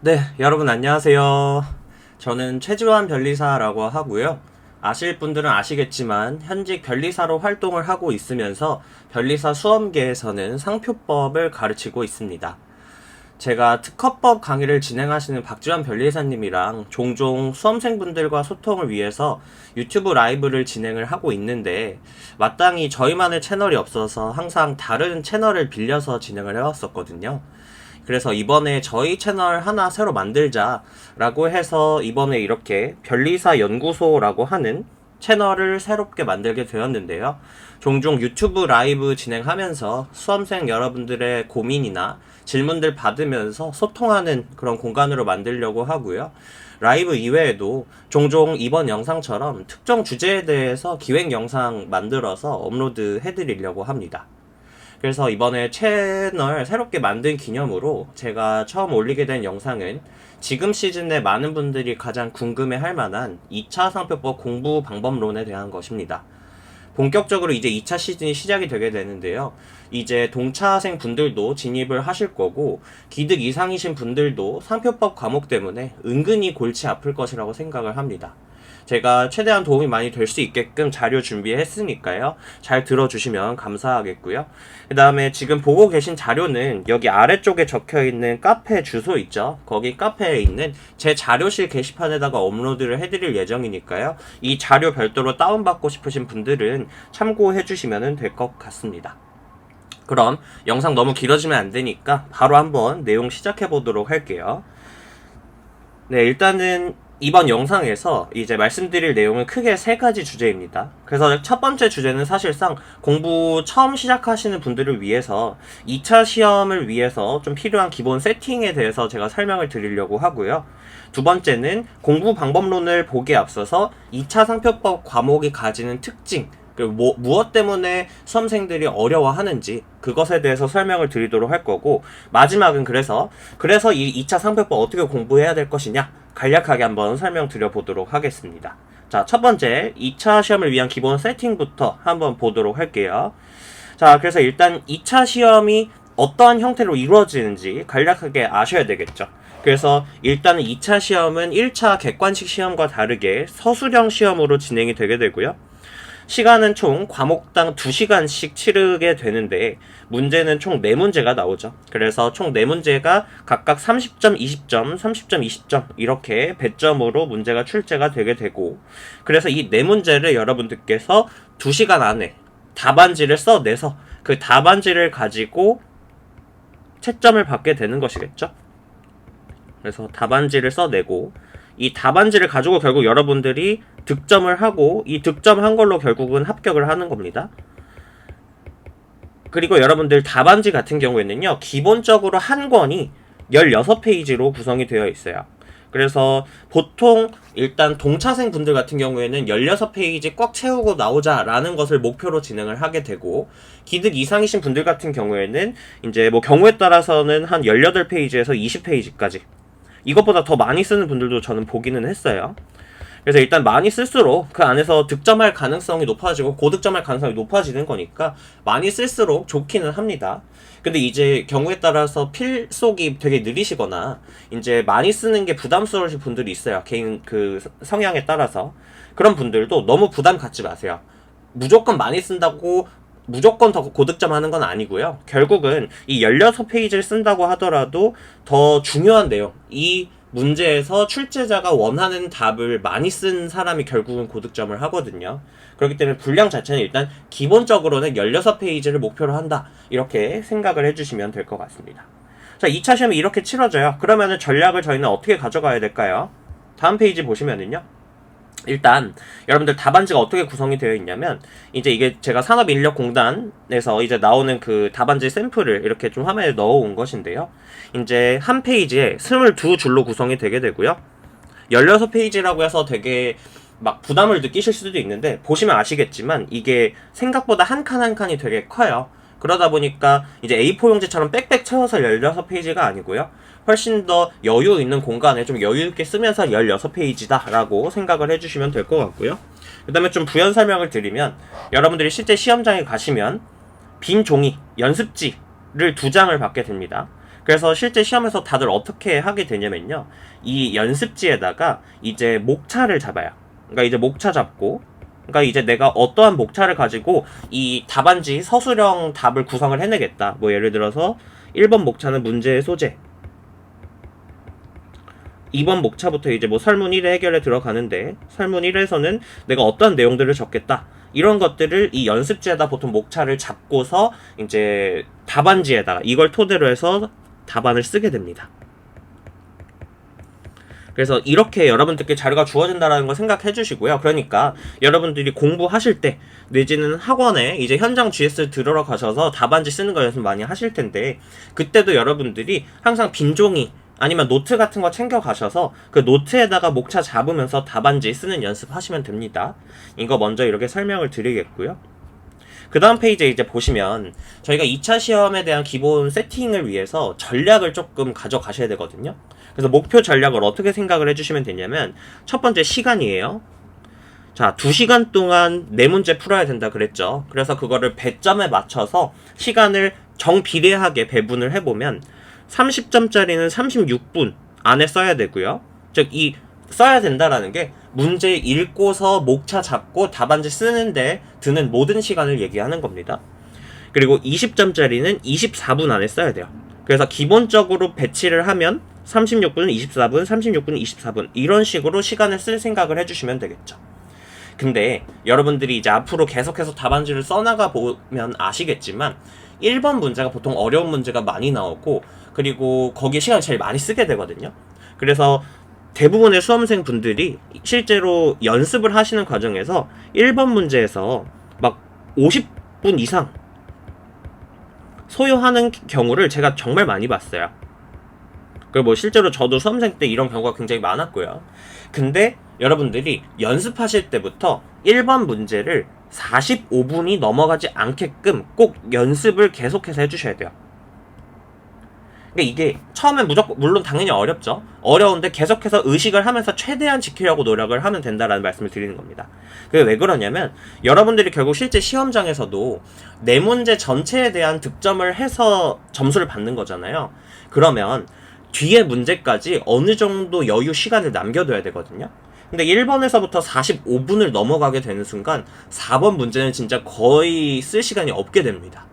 네, 여러분 안녕하세요. 저는 최주환 변리사라고 하고요. 아실 분들은 아시겠지만 현직 변리사로 활동을 하고 있으면서 변리사 수험계에서는 상표법을 가르치고 있습니다. 제가 특허법 강의를 진행하시는 박주환 변리사님이랑 종종 수험생분들과 소통을 위해서 유튜브 라이브를 진행을 하고 있는데 마땅히 저희만의 채널이 없어서 항상 다른 채널을 빌려서 진행을 해왔었거든요. 그래서 이번에 저희 채널 하나 새로 만들자라고 해서 이번에 이렇게 변리사 연구소라고 하는 채널을 새롭게 만들게 되었는데요. 종종 유튜브 라이브 진행하면서 수험생 여러분들의 고민이나 질문들 받으면서 소통하는 그런 공간으로 만들려고 하고요. 라이브 이외에도 종종 이번 영상처럼 특정 주제에 대해서 기획 영상 만들어서 업로드 해드리려고 합니다. 그래서 이번에 채널 새롭게 만든 기념으로 제가 처음 올리게 된 영상은 지금 시즌에 많은 분들이 가장 궁금해 할 만한 2차 상표법 공부 방법론에 대한 것입니다. 본격적으로 이제 2차 시즌이 시작이 되게 되는데요. 이제 동차생 분들도 진입을 하실 거고 기득 이상이신 분들도 상표법 과목 때문에 은근히 골치 아플 것이라고 생각을 합니다. 제가 최대한 도움이 많이 될 수 있게끔 자료 준비했으니까요. 잘 들어주시면 감사하겠고요. 그 다음에 지금 보고 계신 자료는 여기 아래쪽에 적혀있는 카페 주소 있죠. 거기 카페에 있는 제 자료실 게시판에다가 업로드를 해드릴 예정이니까요. 이 자료 별도로 다운받고 싶으신 분들은 참고해주시면 될 것 같습니다. 그럼 영상 너무 길어지면 안 되니까 바로 한번 내용 시작해 보도록 할게요. 네, 일단은 이번 영상에서 이제 말씀드릴 내용은 크게 세 가지 주제입니다. 그래서 첫 번째 주제는 사실상 공부 처음 시작하시는 분들을 위해서 2차 시험을 위해서 좀 필요한 기본 세팅에 대해서 제가 설명을 드리려고 하고요. 두 번째는 공부 방법론을 보기에 앞서서 2차 상표법 과목이 가지는 특징, 그리고 무엇 때문에 수험생들이 어려워하는지 그것에 대해서 설명을 드리도록 할 거고, 마지막은 그래서 이 2차 상표법 어떻게 공부해야 될 것이냐 간략하게 한번 설명드려 보도록 하겠습니다. 자, 첫 번째 2차 시험을 위한 기본 세팅부터 한번 보도록 할게요. 자, 그래서 일단 2차 시험이 어떠한 형태로 이루어지는지 간략하게 아셔야 되겠죠. 그래서 일단은 2차 시험은 1차 객관식 시험과 다르게 서술형 시험으로 진행이 되게 되고요. 시간은 총 과목당 2시간씩 치르게 되는데 문제는 총 4문제가 나오죠. 그래서 총 4문제가 각각 30점, 20점, 30점, 20점 이렇게 배점으로 문제가 출제가 되게 되고, 그래서 이 4문제를 여러분들께서 2시간 안에 답안지를 써내서 그 답안지를 가지고 채점을 받게 되는 것이겠죠. 그래서 답안지를 써내고 이 답안지를 가지고 결국 여러분들이 득점을 하고 이 득점한 걸로 결국은 합격을 하는 겁니다. 그리고 여러분들 답안지 같은 경우에는요, 기본적으로 한 권이 16페이지로 구성이 되어 있어요. 그래서 보통 일단 동차생 분들 같은 경우에는 16페이지 꽉 채우고 나오자라는 것을 목표로 진행을 하게 되고, 기득 이상이신 분들 같은 경우에는 이제 뭐 경우에 따라서는 한 18페이지에서 20페이지까지, 이것보다 더 많이 쓰는 분들도 저는 보기는 했어요. 그래서 일단 많이 쓸수록 그 안에서 득점할 가능성이 높아지고 고득점할 가능성이 높아지는 거니까 많이 쓸수록 좋기는 합니다. 근데 이제 경우에 따라서 필속이 되게 느리시거나 이제 많이 쓰는 게 부담스러우신 분들이 있어요. 개인 그 성향에 따라서. 그런 분들도 너무 부담 갖지 마세요. 무조건 많이 쓴다고 무조건 더 고득점 하는 건 아니고요. 결국은 이 16페이지를 쓴다고 하더라도 더 중요한 내용, 이 문제에서 출제자가 원하는 답을 많이 쓴 사람이 결국은 고득점을 하거든요. 그렇기 때문에 분량 자체는 일단 기본적으로는 16페이지를 목표로 한다, 이렇게 생각을 해주시면 될 것 같습니다. 자, 2차 시험이 이렇게 치러져요. 그러면은 전략을 저희는 어떻게 가져가야 될까요? 다음 페이지 보시면은요, 일단 여러분들 답안지가 어떻게 구성이 되어 있냐면, 이제 이게 제가 산업인력공단에서 이제 나오는 그 답안지 샘플을 이렇게 좀 화면에 넣어온 것인데요. 이제 한 페이지에 22줄로 구성이 되게 되고요. 16페이지라고 해서 되게 막 부담을 느끼실 수도 있는데, 보시면 아시겠지만 이게 생각보다 한 칸 한 칸이 되게 커요. 그러다 보니까 이제 A4 용지처럼 빽빽 채워서 16페이지가 아니고요, 훨씬 더 여유 있는 공간에 좀 여유 있게 쓰면서 16페이지다 라고 생각을 해주시면 될 것 같고요. 그 다음에 좀 부연 설명을 드리면, 여러분들이 실제 시험장에 가시면 빈 종이, 연습지를 2장을 받게 됩니다. 그래서 실제 시험에서 다들 어떻게 하게 되냐면요. 이 연습지에다가 이제 목차를 잡아요. 그러니까 이제 목차 잡고, 그러니까 이제 내가 어떠한 목차를 가지고 이 답안지 서술형 답을 구성을 해내겠다. 뭐 예를 들어서 1번 목차는 문제의 소재, 2번 목차부터 이제 뭐 설문 1의 해결에 들어가는데, 설문 1에서는 내가 어떠한 내용들을 적겠다. 이런 것들을 이 연습지에다 보통 목차를 잡고서 이제 답안지에다가 이걸 토대로 해서 답안을 쓰게 됩니다. 그래서 이렇게 여러분들께 자료가 주어진다는 걸 생각해 주시고요. 그러니까 여러분들이 공부하실 때 내지는 학원에 이제 현장 GS 들으러 가셔서 답안지 쓰는 거 연습 많이 하실 텐데, 그때도 여러분들이 항상 빈 종이 아니면 노트 같은 거 챙겨 가셔서 그 노트에다가 목차 잡으면서 답안지 쓰는 연습하시면 됩니다. 이거 먼저 이렇게 설명을 드리겠고요. 그 다음 페이지에 이제 보시면 저희가 2차 시험에 대한 기본 세팅을 위해서 전략을 조금 가져가셔야 되거든요. 그래서 목표 전략을 어떻게 생각을 해주시면 되냐면, 첫 번째 시간이에요. 자, 2시간 동안 4문제 풀어야 된다 그랬죠. 그래서 그거를 배점에 맞춰서 시간을 정비례하게 배분을 해보면 30점짜리는 36분 안에 써야 되고요. 즉, 이 써야 된다라는 게 문제 읽고서 목차 잡고 답안지 쓰는데 드는 모든 시간을 얘기하는 겁니다. 그리고 20점짜리는 24분 안에 써야 돼요. 그래서 기본적으로 배치를 하면 36분, 24분, 36분, 24분 이런 식으로 시간을 쓸 생각을 해주시면 되겠죠. 근데 여러분들이 이제 앞으로 계속해서 답안지를 써나가 보면 아시겠지만 1번 문제가 보통 어려운 문제가 많이 나오고, 그리고 거기에 시간을 제일 많이 쓰게 되거든요. 그래서 대부분의 수험생 분들이 실제로 연습을 하시는 과정에서 1번 문제에서 막 50분 이상 소요하는 경우를 제가 정말 많이 봤어요. 그리고 뭐 실제로 저도 수험생 때 이런 경우가 굉장히 많았고요. 근데 여러분들이 연습하실 때부터 1번 문제를 45분이 넘어가지 않게끔 꼭 연습을 계속해서 해주셔야 돼요. 그러니까 이게 처음엔 물론 당연히 어렵죠. 어려운데 계속해서 의식을 하면서 최대한 지키려고 노력을 하면 된다라는 말씀을 드리는 겁니다. 그게 왜 그러냐면, 여러분들이 결국 실제 시험장에서도 4문제 전체에 대한 득점을 해서 점수를 받는 거잖아요. 그러면 뒤에 문제까지 어느 정도 여유 시간을 남겨둬야 되거든요. 근데 1번에서부터 45분을 넘어가게 되는 순간 4번 문제는 진짜 거의 쓸 시간이 없게 됩니다.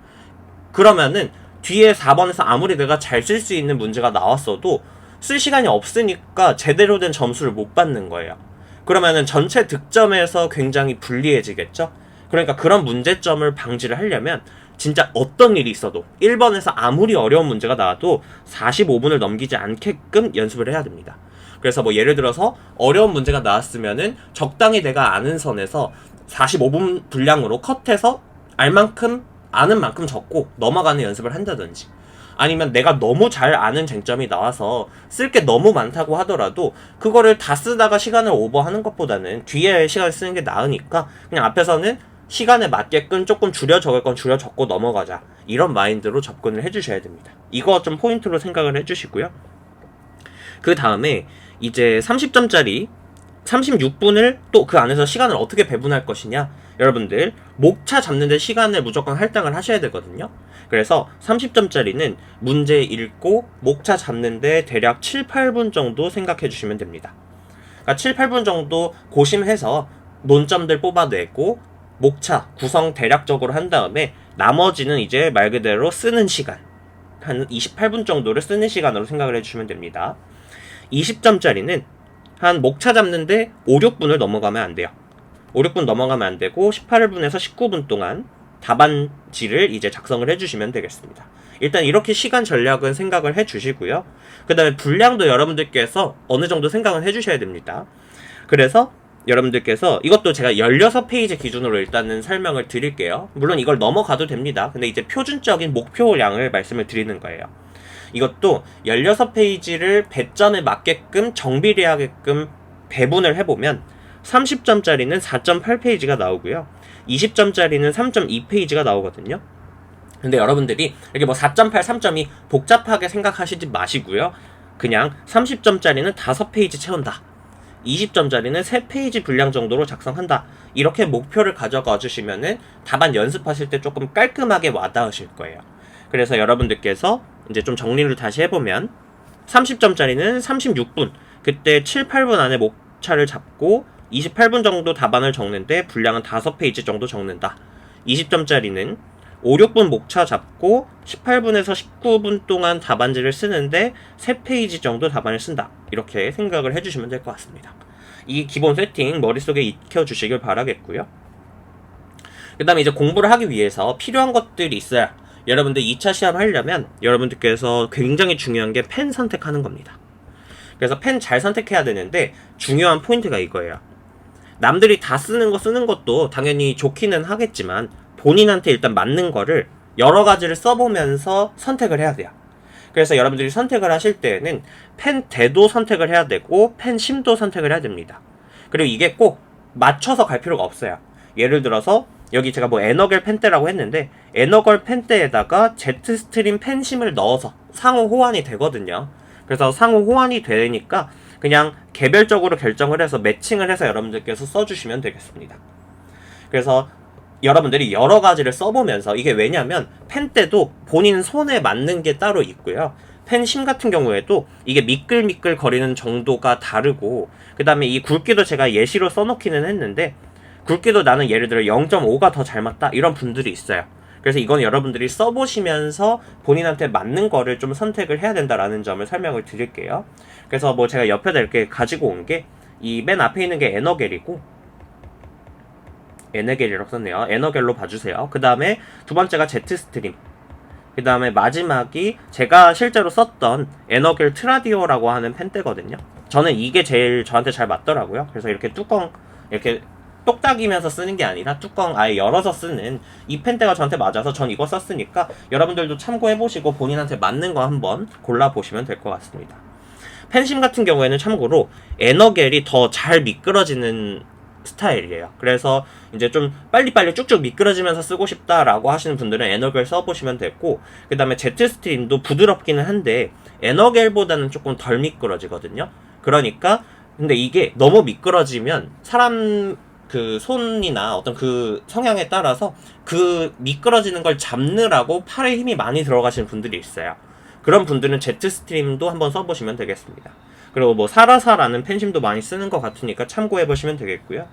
그러면은 뒤에 4번에서 아무리 내가 잘 쓸 수 있는 문제가 나왔어도 쓸 시간이 없으니까 제대로 된 점수를 못 받는 거예요. 그러면은 전체 득점에서 굉장히 불리해지겠죠? 그러니까 그런 문제점을 방지를 하려면 진짜 어떤 일이 있어도 1번에서 아무리 어려운 문제가 나와도 45분을 넘기지 않게끔 연습을 해야 됩니다. 그래서 뭐 예를 들어서 어려운 문제가 나왔으면은 적당히 내가 아는 선에서 45분 분량으로 컷해서 아는 만큼 적고 넘어가는 연습을 한다든지, 아니면 내가 너무 잘 아는 쟁점이 나와서 쓸 게 너무 많다고 하더라도 그거를 다 쓰다가 시간을 오버하는 것보다는 뒤에 시간을 쓰는 게 나으니까 그냥 앞에서는 시간에 맞게끔 조금 줄여 적을 건 줄여 적고 넘어가자, 이런 마인드로 접근을 해주셔야 됩니다. 이거 좀 포인트로 생각을 해주시고요. 그 다음에 이제 30점짜리 36분을 또 그 안에서 시간을 어떻게 배분할 것이냐, 여러분들 목차 잡는데 시간을 무조건 할당을 하셔야 되거든요. 그래서 30점짜리는 문제 읽고 목차 잡는데 대략 7, 8분 정도 생각해 주시면 됩니다. 그러니까 7, 8분 정도 고심해서 논점들 뽑아내고 목차 구성 대략적으로 한 다음에 나머지는 이제 말 그대로 쓰는 시간, 한 28분 정도를 쓰는 시간으로 생각을 해주시면 됩니다. 20점짜리는 한 목차 잡는데 5, 6분을 넘어가면 안 돼요. 5, 6분 넘어가면 안 되고 18분에서 19분 동안 답안지를 이제 작성을 해주시면 되겠습니다. 일단 이렇게 시간 전략은 생각을 해주시고요. 그 다음에 분량도 여러분들께서 어느 정도 생각은 해주셔야 됩니다. 그래서 여러분들께서 이것도 제가 16페이지 기준으로 일단은 설명을 드릴게요. 물론 이걸 넘어가도 됩니다. 근데 이제 표준적인 목표량을 말씀을 드리는 거예요. 이것도 16페이지를 배점에 맞게끔 정비례하게끔 배분을 해보면 30점짜리는 4.8페이지가 나오고요. 20점짜리는 3.2페이지가 나오거든요. 근데 여러분들이 이렇게 뭐 4.8, 3.2 복잡하게 생각하시지 마시고요. 그냥 30점짜리는 5페이지 채운다, 20점짜리는 3페이지 분량 정도로 작성한다, 이렇게 목표를 가져가 주시면은 답안 연습하실 때 조금 깔끔하게 와닿으실 거예요. 그래서 여러분들께서 이제 좀 정리를 다시 해보면 30점짜리는 36분, 그때 7, 8분 안에 목차를 잡고 28분 정도 답안을 적는데 분량은 5페이지 정도 적는다. 20점짜리는 5, 6분 목차 잡고 18분에서 19분 동안 답안지를 쓰는데 3페이지 정도 답안을 쓴다. 이렇게 생각을 해주시면 될 것 같습니다. 이 기본 세팅 머릿속에 익혀주시길 바라겠고요. 그 다음에 이제 공부를 하기 위해서 필요한 것들이 있어요. 여러분들 2차 시험 하려면 여러분들께서 굉장히 중요한 게 펜 선택하는 겁니다. 그래서 펜 잘 선택해야 되는데 중요한 포인트가 이거예요. 남들이 다 쓰는 거 쓰는 것도 당연히 좋기는 하겠지만 본인한테 일단 맞는 거를 여러 가지를 써보면서 선택을 해야 돼요. 그래서 여러분들이 선택을 하실 때에는 펜 대도 선택을 해야 되고 펜 심도 선택을 해야 됩니다. 그리고 이게 꼭 맞춰서 갈 필요가 없어요. 예를 들어서 여기 제가 뭐 에너겔 펜대라고 했는데 에너겔 펜대에다가 제트스트림 펜심을 넣어서 상호 호환이 되거든요. 그래서 상호 호환이 되니까 그냥 개별적으로 결정을 해서 매칭을 해서 여러분들께서 써주시면 되겠습니다. 그래서 여러분들이 여러 가지를 써보면서, 이게 왜냐면 펜대도 본인 손에 맞는 게 따로 있고요. 펜심 같은 경우에도 이게 미끌미끌 거리는 정도가 다르고, 그 다음에 이 굵기도 제가 예시로 써놓기는 했는데 굵기도 나는 예를 들어 0.5가 더 잘 맞다 이런 분들이 있어요. 그래서 이건 여러분들이 써보시면서 본인한테 맞는 거를 좀 선택을 해야 된다라는 점을 설명을 드릴게요. 그래서 뭐 제가 옆에다 이렇게 가지고 온 게 이 맨 앞에 있는 게 에너겔이고, 에너겔이라고 썼네요. 에너겔로 봐주세요. 그 다음에 두 번째가 제트스트림, 그 다음에 마지막이 제가 실제로 썼던 에너겔 트라디오라고 하는 펜대거든요. 저는 이게 제일 저한테 잘 맞더라고요. 그래서 이렇게 뚜껑 이렇게 똑딱이면서 쓰는 게 아니라 뚜껑 아예 열어서 쓰는 이 펜대가 저한테 맞아서 전 이거 썼으니까 여러분들도 참고해보시고 본인한테 맞는 거 한번 골라보시면 될 것 같습니다. 펜심 같은 경우에는 참고로 에너겔이 더 잘 미끄러지는 스타일이에요. 그래서 이제 좀 빨리빨리 쭉쭉 미끄러지면서 쓰고 싶다라고 하시는 분들은 에너겔 써보시면 됐고, 그 다음에 제트스트림도 부드럽기는 한데 에너겔보다는 조금 덜 미끄러지거든요. 그러니까 근데 이게 너무 미끄러지면 사람 그 손이나 어떤 그 성향에 따라서 그 미끄러지는 걸 잡느라고 팔에 힘이 많이 들어가시는 분들이 있어요. 그런 분들은 제트스트림도 한번 써보시면 되겠습니다. 그리고 뭐 사라사라는 펜심도 많이 쓰는 것 같으니까 참고해보시면 되겠고요.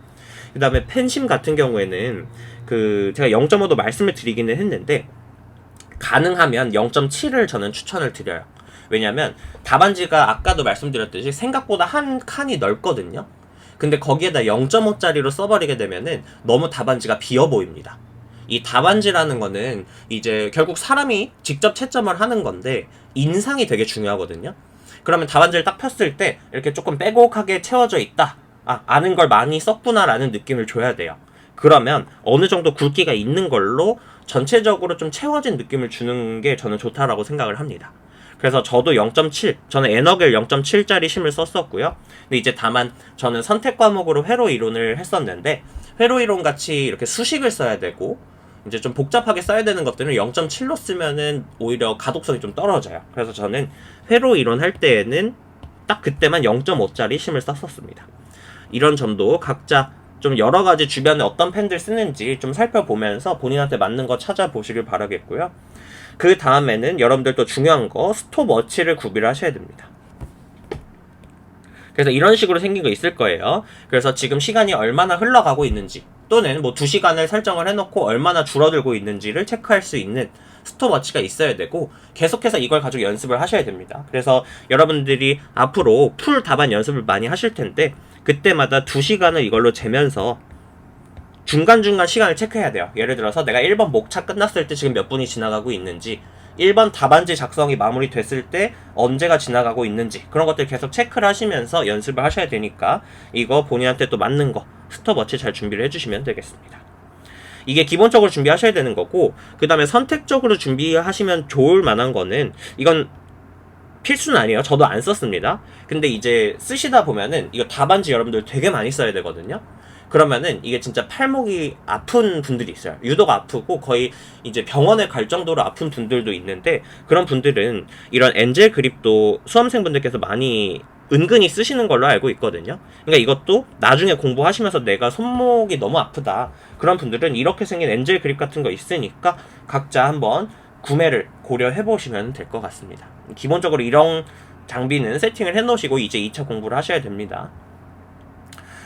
그 다음에 펜심 같은 경우에는 그 제가 0.5도 말씀을 드리기는 했는데 가능하면 0.7을 저는 추천을 드려요. 왜냐면 답안지가 아까도 말씀드렸듯이 생각보다 한 칸이 넓거든요. 근데 거기에다 0.5짜리로 써버리게 되면은 너무 답안지가 비어 보입니다. 이 답안지라는 거는 이제 결국 사람이 직접 채점을 하는 건데 인상이 되게 중요하거든요. 그러면 답안지를 딱 폈을 때 이렇게 조금 빼곡하게 채워져 있다, 아는 걸 많이 썼구나 라는 느낌을 줘야 돼요. 그러면 어느 정도 굵기가 있는 걸로 전체적으로 좀 채워진 느낌을 주는 게 저는 좋다라고 생각을 합니다. 그래서 저도 0.7, 저는 에너겔 0.7짜리 심을 썼었고요. 근데 이제 다만 저는 선택 과목으로 회로 이론을 했었는데 회로 이론 같이 이렇게 수식을 써야 되고 이제 좀 복잡하게 써야 되는 것들은 0.7로 쓰면은 오히려 가독성이 좀 떨어져요. 그래서 저는 회로 이론 할 때에는 딱 그때만 0.5짜리 심을 썼었습니다. 이런 점도 각자 좀 여러 가지 주변에 어떤 펜들 쓰는지 좀 살펴보면서 본인한테 맞는 거 찾아보시길 바라겠고요. 그 다음에는 여러분들 또 중요한 거 스톱워치를 구비를 하셔야 됩니다. 그래서 이런 식으로 생긴 거 있을 거예요. 그래서 지금 시간이 얼마나 흘러가고 있는지 또는 뭐 2시간을 설정을 해놓고 얼마나 줄어들고 있는지를 체크할 수 있는 스톱워치가 있어야 되고 계속해서 이걸 가지고 연습을 하셔야 됩니다. 그래서 여러분들이 앞으로 풀 답안 연습을 많이 하실 텐데 그때마다 2시간을 이걸로 재면서 중간중간 시간을 체크해야 돼요. 예를 들어서 내가 1번 목차 끝났을 때 지금 몇 분이 지나가고 있는지, 1번 답안지 작성이 마무리됐을 때 언제가 지나가고 있는지, 그런 것들 계속 체크를 하시면서 연습을 하셔야 되니까 이거 본인한테 또 맞는 거 스톱워치 잘 준비를 해주시면 되겠습니다. 이게 기본적으로 준비하셔야 되는 거고, 그 다음에 선택적으로 준비하시면 좋을 만한 거는, 이건 필수는 아니에요. 저도 안 썼습니다. 근데 이제 쓰시다 보면은 이거 답안지 여러분들 되게 많이 써야 되거든요. 그러면은 이게 진짜 팔목이 아픈 분들이 있어요. 유독 아프고 거의 이제 병원에 갈 정도로 아픈 분들도 있는데, 그런 분들은 이런 엔젤 그립도 수험생분들께서 많이 은근히 쓰시는 걸로 알고 있거든요. 그러니까 이것도 나중에 공부하시면서 내가 손목이 너무 아프다, 그런 분들은 이렇게 생긴 엔젤 그립 같은 거 있으니까 각자 한번 구매를 고려해 보시면 될 것 같습니다. 기본적으로 이런 장비는 세팅을 해 놓으시고 이제 2차 공부를 하셔야 됩니다.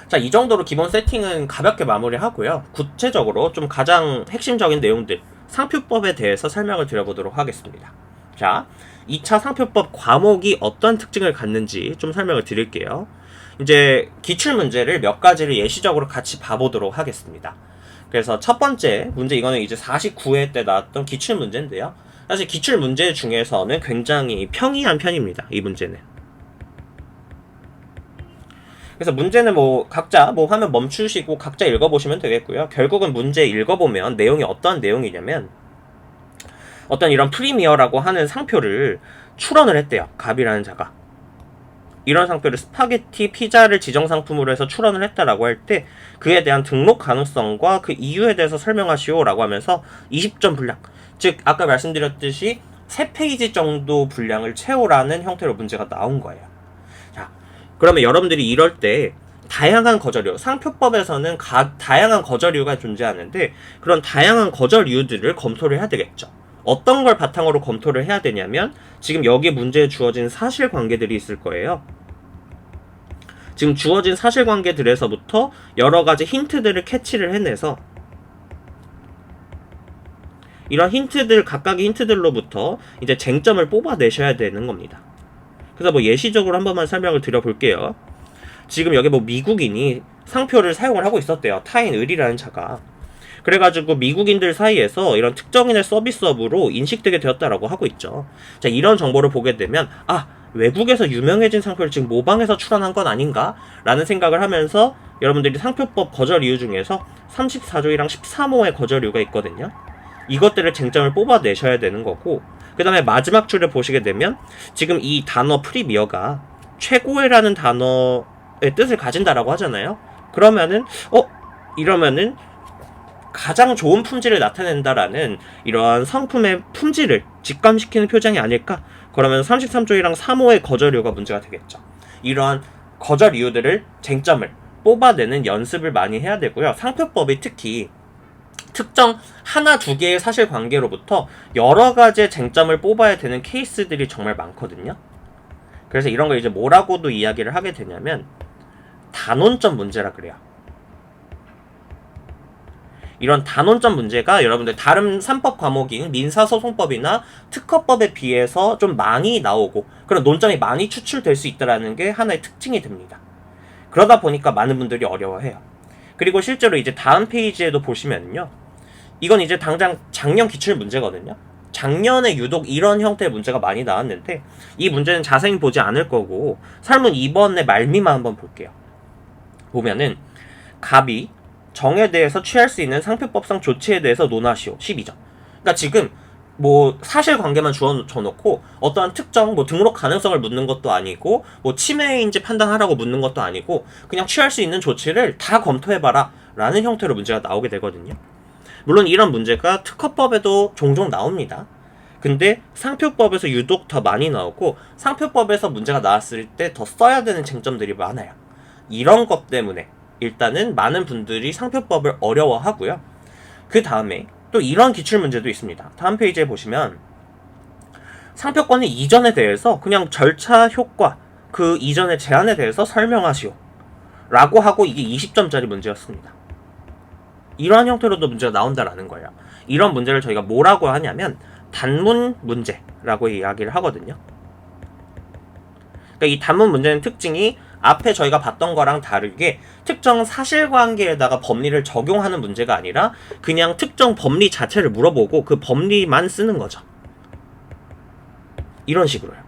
자, 이 정도로 기본 세팅은 가볍게 마무리하고요. 구체적으로 좀 가장 핵심적인 내용들, 상표법에 대해서 설명을 드려보도록 하겠습니다. 자, 2차 상표법 과목이 어떤 특징을 갖는지 좀 설명을 드릴게요. 이제 기출문제를 몇 가지를 예시적으로 같이 봐보도록 하겠습니다. 그래서 첫 번째 문제, 이거는 이제 49회 때 나왔던 기출문제인데요. 사실 기출문제 중에서는 굉장히 평이한 편입니다. 이 문제는. 그래서 문제는 뭐 각자 뭐 화면 멈추시고 각자 읽어보시면 되겠고요. 결국은 문제 읽어보면 내용이 어떤 내용이냐면 어떤 이런 프리미어라고 하는 상표를 출원을 했대요. 갑이라는 자가. 이런 상표를 스파게티 피자를 지정상품으로 해서 출원을 했다라고 할 때 그에 대한 등록 가능성과 그 이유에 대해서 설명하시오 라고 하면서 20점 분량, 즉 아까 말씀드렸듯이 3페이지 정도 분량을 채우라는 형태로 문제가 나온 거예요. 자, 그러면 여러분들이 이럴 때 다양한 거절 이유, 상표법에서는 다양한 거절 이유가 존재하는데 그런 다양한 거절 이유들을 검토를 해야 되겠죠. 어떤 걸 바탕으로 검토를 해야 되냐면 지금 여기 문제에 주어진 사실관계들이 있을 거예요. 지금 주어진 사실관계들에서부터 여러가지 힌트들을 캐치를 해내서 이런 힌트들, 각각의 힌트들로부터 이제 쟁점을 뽑아내셔야 되는 겁니다. 그래서 뭐 예시적으로 한 번만 설명을 드려볼게요. 지금 여기 뭐 미국인이 상표를 사용을 하고 있었대요. 타인 을이라는 자가. 그래가지고 미국인들 사이에서 이런 특정인의 서비스업으로 인식되게 되었다라고 하고 있죠. 자, 이런 정보를 보게 되면 외국에서 유명해진 상표를 지금 모방해서 출원한 건 아닌가? 라는 생각을 하면서 여러분들이 상표법 거절 이유 중에서 34조이랑 13호의 거절 이유가 있거든요. 이것들을 쟁점을 뽑아내셔야 되는 거고, 그 다음에 마지막 줄을 보시게 되면 지금 이 단어 프리미어가 최고의라는 단어의 뜻을 가진다라고 하잖아요. 그러면은 이러면은 가장 좋은 품질을 나타낸다라는 이러한 상품의 품질을 직감시키는 표장이 아닐까? 그러면 33조이랑 3호의 거절 이유가 문제가 되겠죠. 이러한 거절 이유들을 쟁점을 뽑아내는 연습을 많이 해야 되고요. 상표법이 특히 특정 하나 두 개의 사실관계로부터 여러 가지의 쟁점을 뽑아야 되는 케이스들이 정말 많거든요. 그래서 이런 걸 이제 뭐라고도 이야기를 하게 되냐면 단원점 문제라 그래요. 이런 단원점 문제가 여러분들 다른 3법 과목인 민사소송법이나 특허법에 비해서 좀 많이 나오고 그런 논점이 많이 추출될 수 있다는 게 하나의 특징이 됩니다. 그러다 보니까 많은 분들이 어려워해요. 그리고 실제로 이제 다음 페이지에도 보시면요, 이건 이제 당장 작년 기출 문제거든요. 작년에 유독 이런 형태의 문제가 많이 나왔는데 이 문제는 자세히 보지 않을 거고 설문 2번의 말미만 한번 볼게요. 보면은 갑이 정에 대해서 취할 수 있는 상표법상 조치에 대해서 논하시오. 12점. 그러니까 지금 뭐 사실관계만 줘놓고 어떠한 특정 뭐 등록 가능성을 묻는 것도 아니고 뭐 침해인지 판단하라고 묻는 것도 아니고 그냥 취할 수 있는 조치를 다 검토해봐라 라는 형태로 문제가 나오게 되거든요. 물론 이런 문제가 특허법에도 종종 나옵니다. 근데 상표법에서 유독 더 많이 나오고 상표법에서 문제가 나왔을 때 더 써야 되는 쟁점들이 많아요. 이런 것 때문에 일단은 많은 분들이 상표법을 어려워하고요. 그 다음에 또 이런 기출문제도 있습니다. 다음 페이지에 보시면 상표권의 이전에 대해서 그냥 절차 효과, 그 이전의 제한에 대해서 설명하시오 라고 하고 이게 20점짜리 문제였습니다. 이러한 형태로도 문제가 나온다라는 거예요. 이런 문제를 저희가 뭐라고 하냐면 단문 문제라고 이야기를 하거든요. 그러니까 이 단문 문제는 특징이 앞에 저희가 봤던 거랑 다르게 특정 사실관계에다가 법리를 적용하는 문제가 아니라 그냥 특정 법리 자체를 물어보고 그 법리만 쓰는 거죠. 이런 식으로요.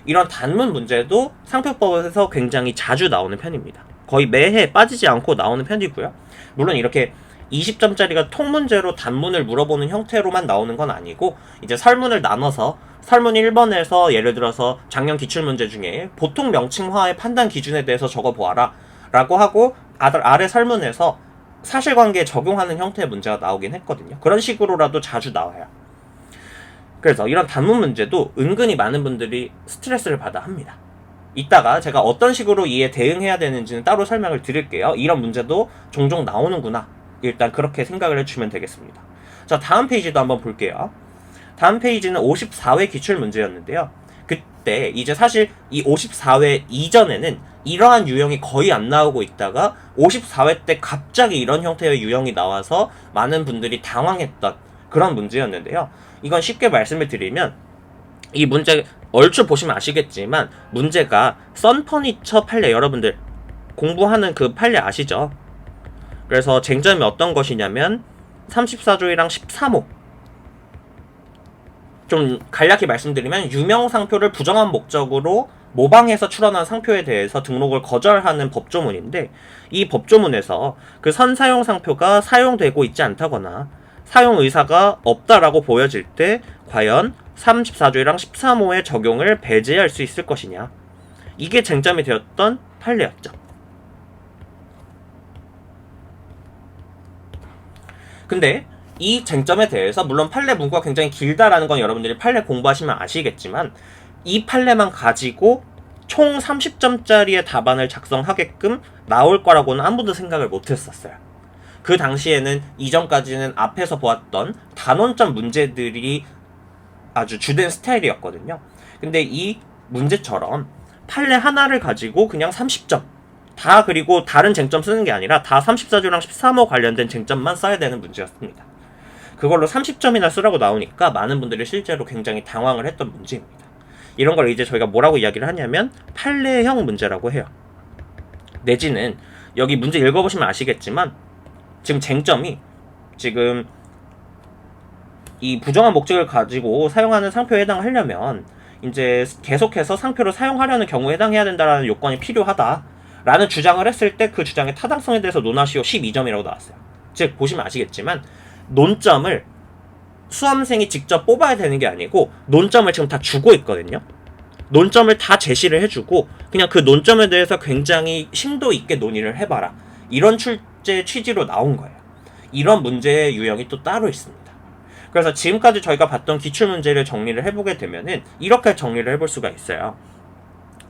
이런 단문 문제도 상표법에서 굉장히 자주 나오는 편입니다. 거의 매해 빠지지 않고 나오는 편이고요. 물론 이렇게 20점짜리가 통문제로 단문을 물어보는 형태로만 나오는 건 아니고 이제 설문을 나눠서 설문 1번에서 예를 들어서 작년 기출문제 중에 보통 명칭화의 판단 기준에 대해서 적어보아라 라고 하고 아래 설문에서 사실관계에 적용하는 형태의 문제가 나오긴 했거든요. 그런 식으로라도 자주 나와요. 그래서 이런 단문 문제도 은근히 많은 분들이 스트레스를 받아 합니다. 이따가 제가 어떤 식으로 이에 대응해야 되는지는 따로 설명을 드릴게요. 이런 문제도 종종 나오는구나. 일단 그렇게 생각을 해주면 되겠습니다. 자, 다음 페이지도 한번 볼게요. 다음 페이지는 54회 기출문제였는데요. 그때 이제 사실 이 54회 이전에는 이러한 유형이 거의 안 나오고 있다가 54회 때 갑자기 이런 형태의 유형이 나와서 많은 분들이 당황했던 그런 문제였는데요. 이건 쉽게 말씀을 드리면 이 문제 얼추 보시면 아시겠지만 문제가 썬퍼니처 판례, 여러분들 공부하는 그 판례 아시죠? 그래서 쟁점이 어떤 것이냐면 34조이랑 13호, 좀 간략히 말씀드리면 유명 상표를 부정한 목적으로 모방해서 출원한 상표에 대해서 등록을 거절하는 법조문인데, 이 법조문에서 그 선사용 상표가 사용되고 있지 않다거나 사용 의사가 없다라고 보여질 때 과연 34조이랑 13호의 적용을 배제할 수 있을 것이냐, 이게 쟁점이 되었던 판례였죠. 근데 이 쟁점에 대해서 물론 판례 문구가 굉장히 길다라는 건 여러분들이 판례 공부하시면 아시겠지만, 이 판례만 가지고 총 30점짜리의 답안을 작성하게끔 나올 거라고는 아무도 생각을 못했었어요. 그 당시에는 이전까지는 앞에서 보았던 단원점 문제들이 아주 주된 스타일이었거든요. 근데 이 문제처럼 판례 하나를 가지고 그냥 30점 다, 그리고 다른 쟁점 쓰는 게 아니라 다 34조랑 13호 관련된 쟁점만 써야 되는 문제였습니다. 그걸로 30점이나 쓰라고 나오니까 많은 분들이 실제로 굉장히 당황을 했던 문제입니다. 이런 걸 이제 저희가 뭐라고 이야기를 하냐면 판례형 문제라고 해요. 내지는 여기 문제 읽어보시면 아시겠지만 지금 쟁점이 지금 이 부정한 목적을 가지고 사용하는 상표에 해당하려면 이제 계속해서 상표를 사용하려는 경우에 해당해야 된다는 요건이 필요하다라는 주장을 했을 때 그 주장의 타당성에 대해서 논하시오 12점이라고 나왔어요. 즉 보시면 아시겠지만 논점을 수험생이 직접 뽑아야 되는 게 아니고 논점을 지금 다 주고 있거든요. 논점을 다 제시를 해주고 그냥 그 논점에 대해서 굉장히 심도 있게 논의를 해봐라, 이런 출제 취지로 나온 거예요. 이런 문제의 유형이 또 따로 있습니다. 그래서 지금까지 저희가 봤던 기출문제를 정리를 해보게 되면은 이렇게 정리를 해볼 수가 있어요.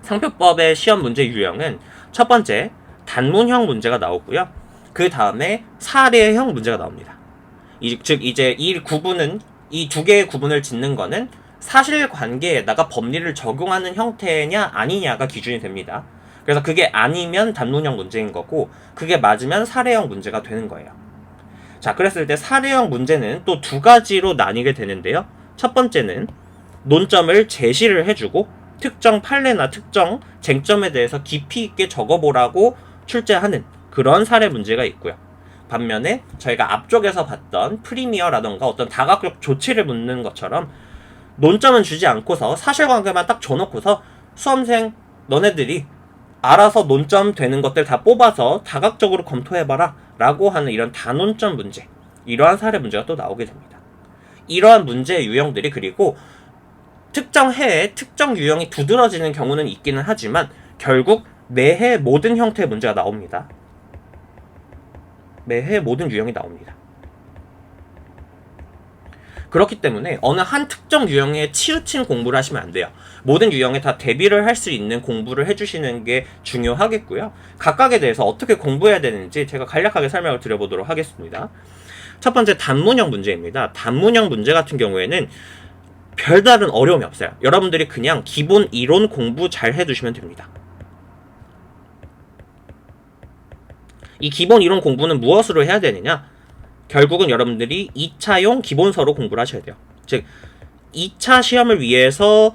상표법의 시험 문제 유형은 첫 번째 단문형 문제가 나오고요. 그 다음에 사례형 문제가 나옵니다. 즉 이제 이 구분은, 이 두 개의 구분을 짓는 거는 사실관계에다가 법리를 적용하는 형태냐 아니냐가 기준이 됩니다. 그래서 그게 아니면 단문형 문제인 거고 그게 맞으면 사례형 문제가 되는 거예요. 자, 그랬을 때 사례형 문제는 또 두 가지로 나뉘게 되는데요. 첫 번째는 논점을 제시를 해주고 특정 판례나 특정 쟁점에 대해서 깊이 있게 적어보라고 출제하는 그런 사례 문제가 있고요. 반면에 저희가 앞쪽에서 봤던 프리미어라던가 어떤 다각적 조치를 묻는 것처럼 논점은 주지 않고서 사실관계만 딱 줘놓고서 수험생 너네들이 알아서 논점 되는 것들 다 뽑아서 다각적으로 검토해봐라 라고 하는 이런 다논점 문제, 이러한 사례 문제가 또 나오게 됩니다. 이러한 문제의 유형들이 그리고 특정 해에 특정 유형이 두드러지는 경우는 있기는 하지만 결국 매해 모든 형태의 문제가 나옵니다. 매해 모든 유형이 나옵니다. 그렇기 때문에 어느 한 특정 유형에 치우친 공부를 하시면 안 돼요. 모든 유형에 다 대비를 할 수 있는 공부를 해주시는 게 중요하겠고요. 각각에 대해서 어떻게 공부해야 되는지 제가 간략하게 설명을 드려보도록 하겠습니다. 첫 번째 단문형 문제입니다. 단문형 문제 같은 경우에는 별다른 어려움이 없어요. 여러분들이 그냥 기본 이론 공부 잘 해두시면 됩니다. 이 기본 이론 공부는 무엇으로 해야 되느냐? 결국은 여러분들이 2차용 기본서로 공부를 하셔야 돼요. 즉 2차 시험을 위해서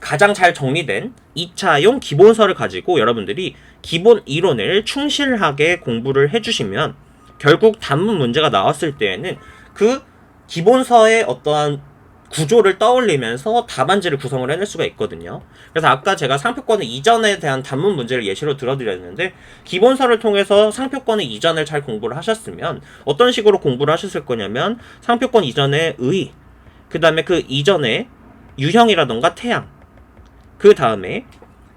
가장 잘 정리된 2차용 기본서를 가지고 여러분들이 기본 이론을 충실하게 공부를 해주시면 결국 단문 문제가 나왔을 때에는 그 기본서의 어떠한 구조를 떠올리면서 답안지를 구성을 해낼 수가 있거든요. 그래서 아까 제가 상표권 이전에 대한 단문 문제를 예시로 들어드렸는데 기본서를 통해서 상표권 이전을 잘 공부를 하셨으면 어떤 식으로 공부를 하셨을 거냐면 상표권 이전의 의, 그 다음에 그 이전의 유형이라던가 태양, 그 다음에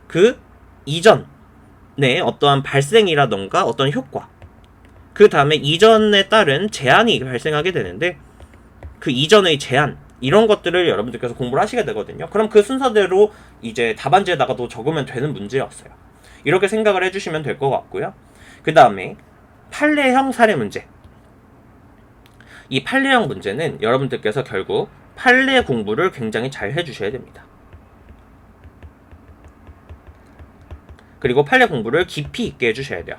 그 이전의 어떠한 발생이라던가 어떤 효과, 그 다음에 이전에 따른 제한이 발생하게 되는데 그 이전의 제한, 이런 것들을 여러분들께서 공부를 하시게 되거든요. 그럼 그 순서대로 이제 답안지에다가도 적으면 되는 문제였어요. 이렇게 생각을 해주시면 될 것 같고요. 그 다음에 판례형 사례 문제. 이 판례형 문제는 여러분들께서 결국 판례 공부를 굉장히 잘 해주셔야 됩니다. 그리고 판례 공부를 깊이 있게 해주셔야 돼요.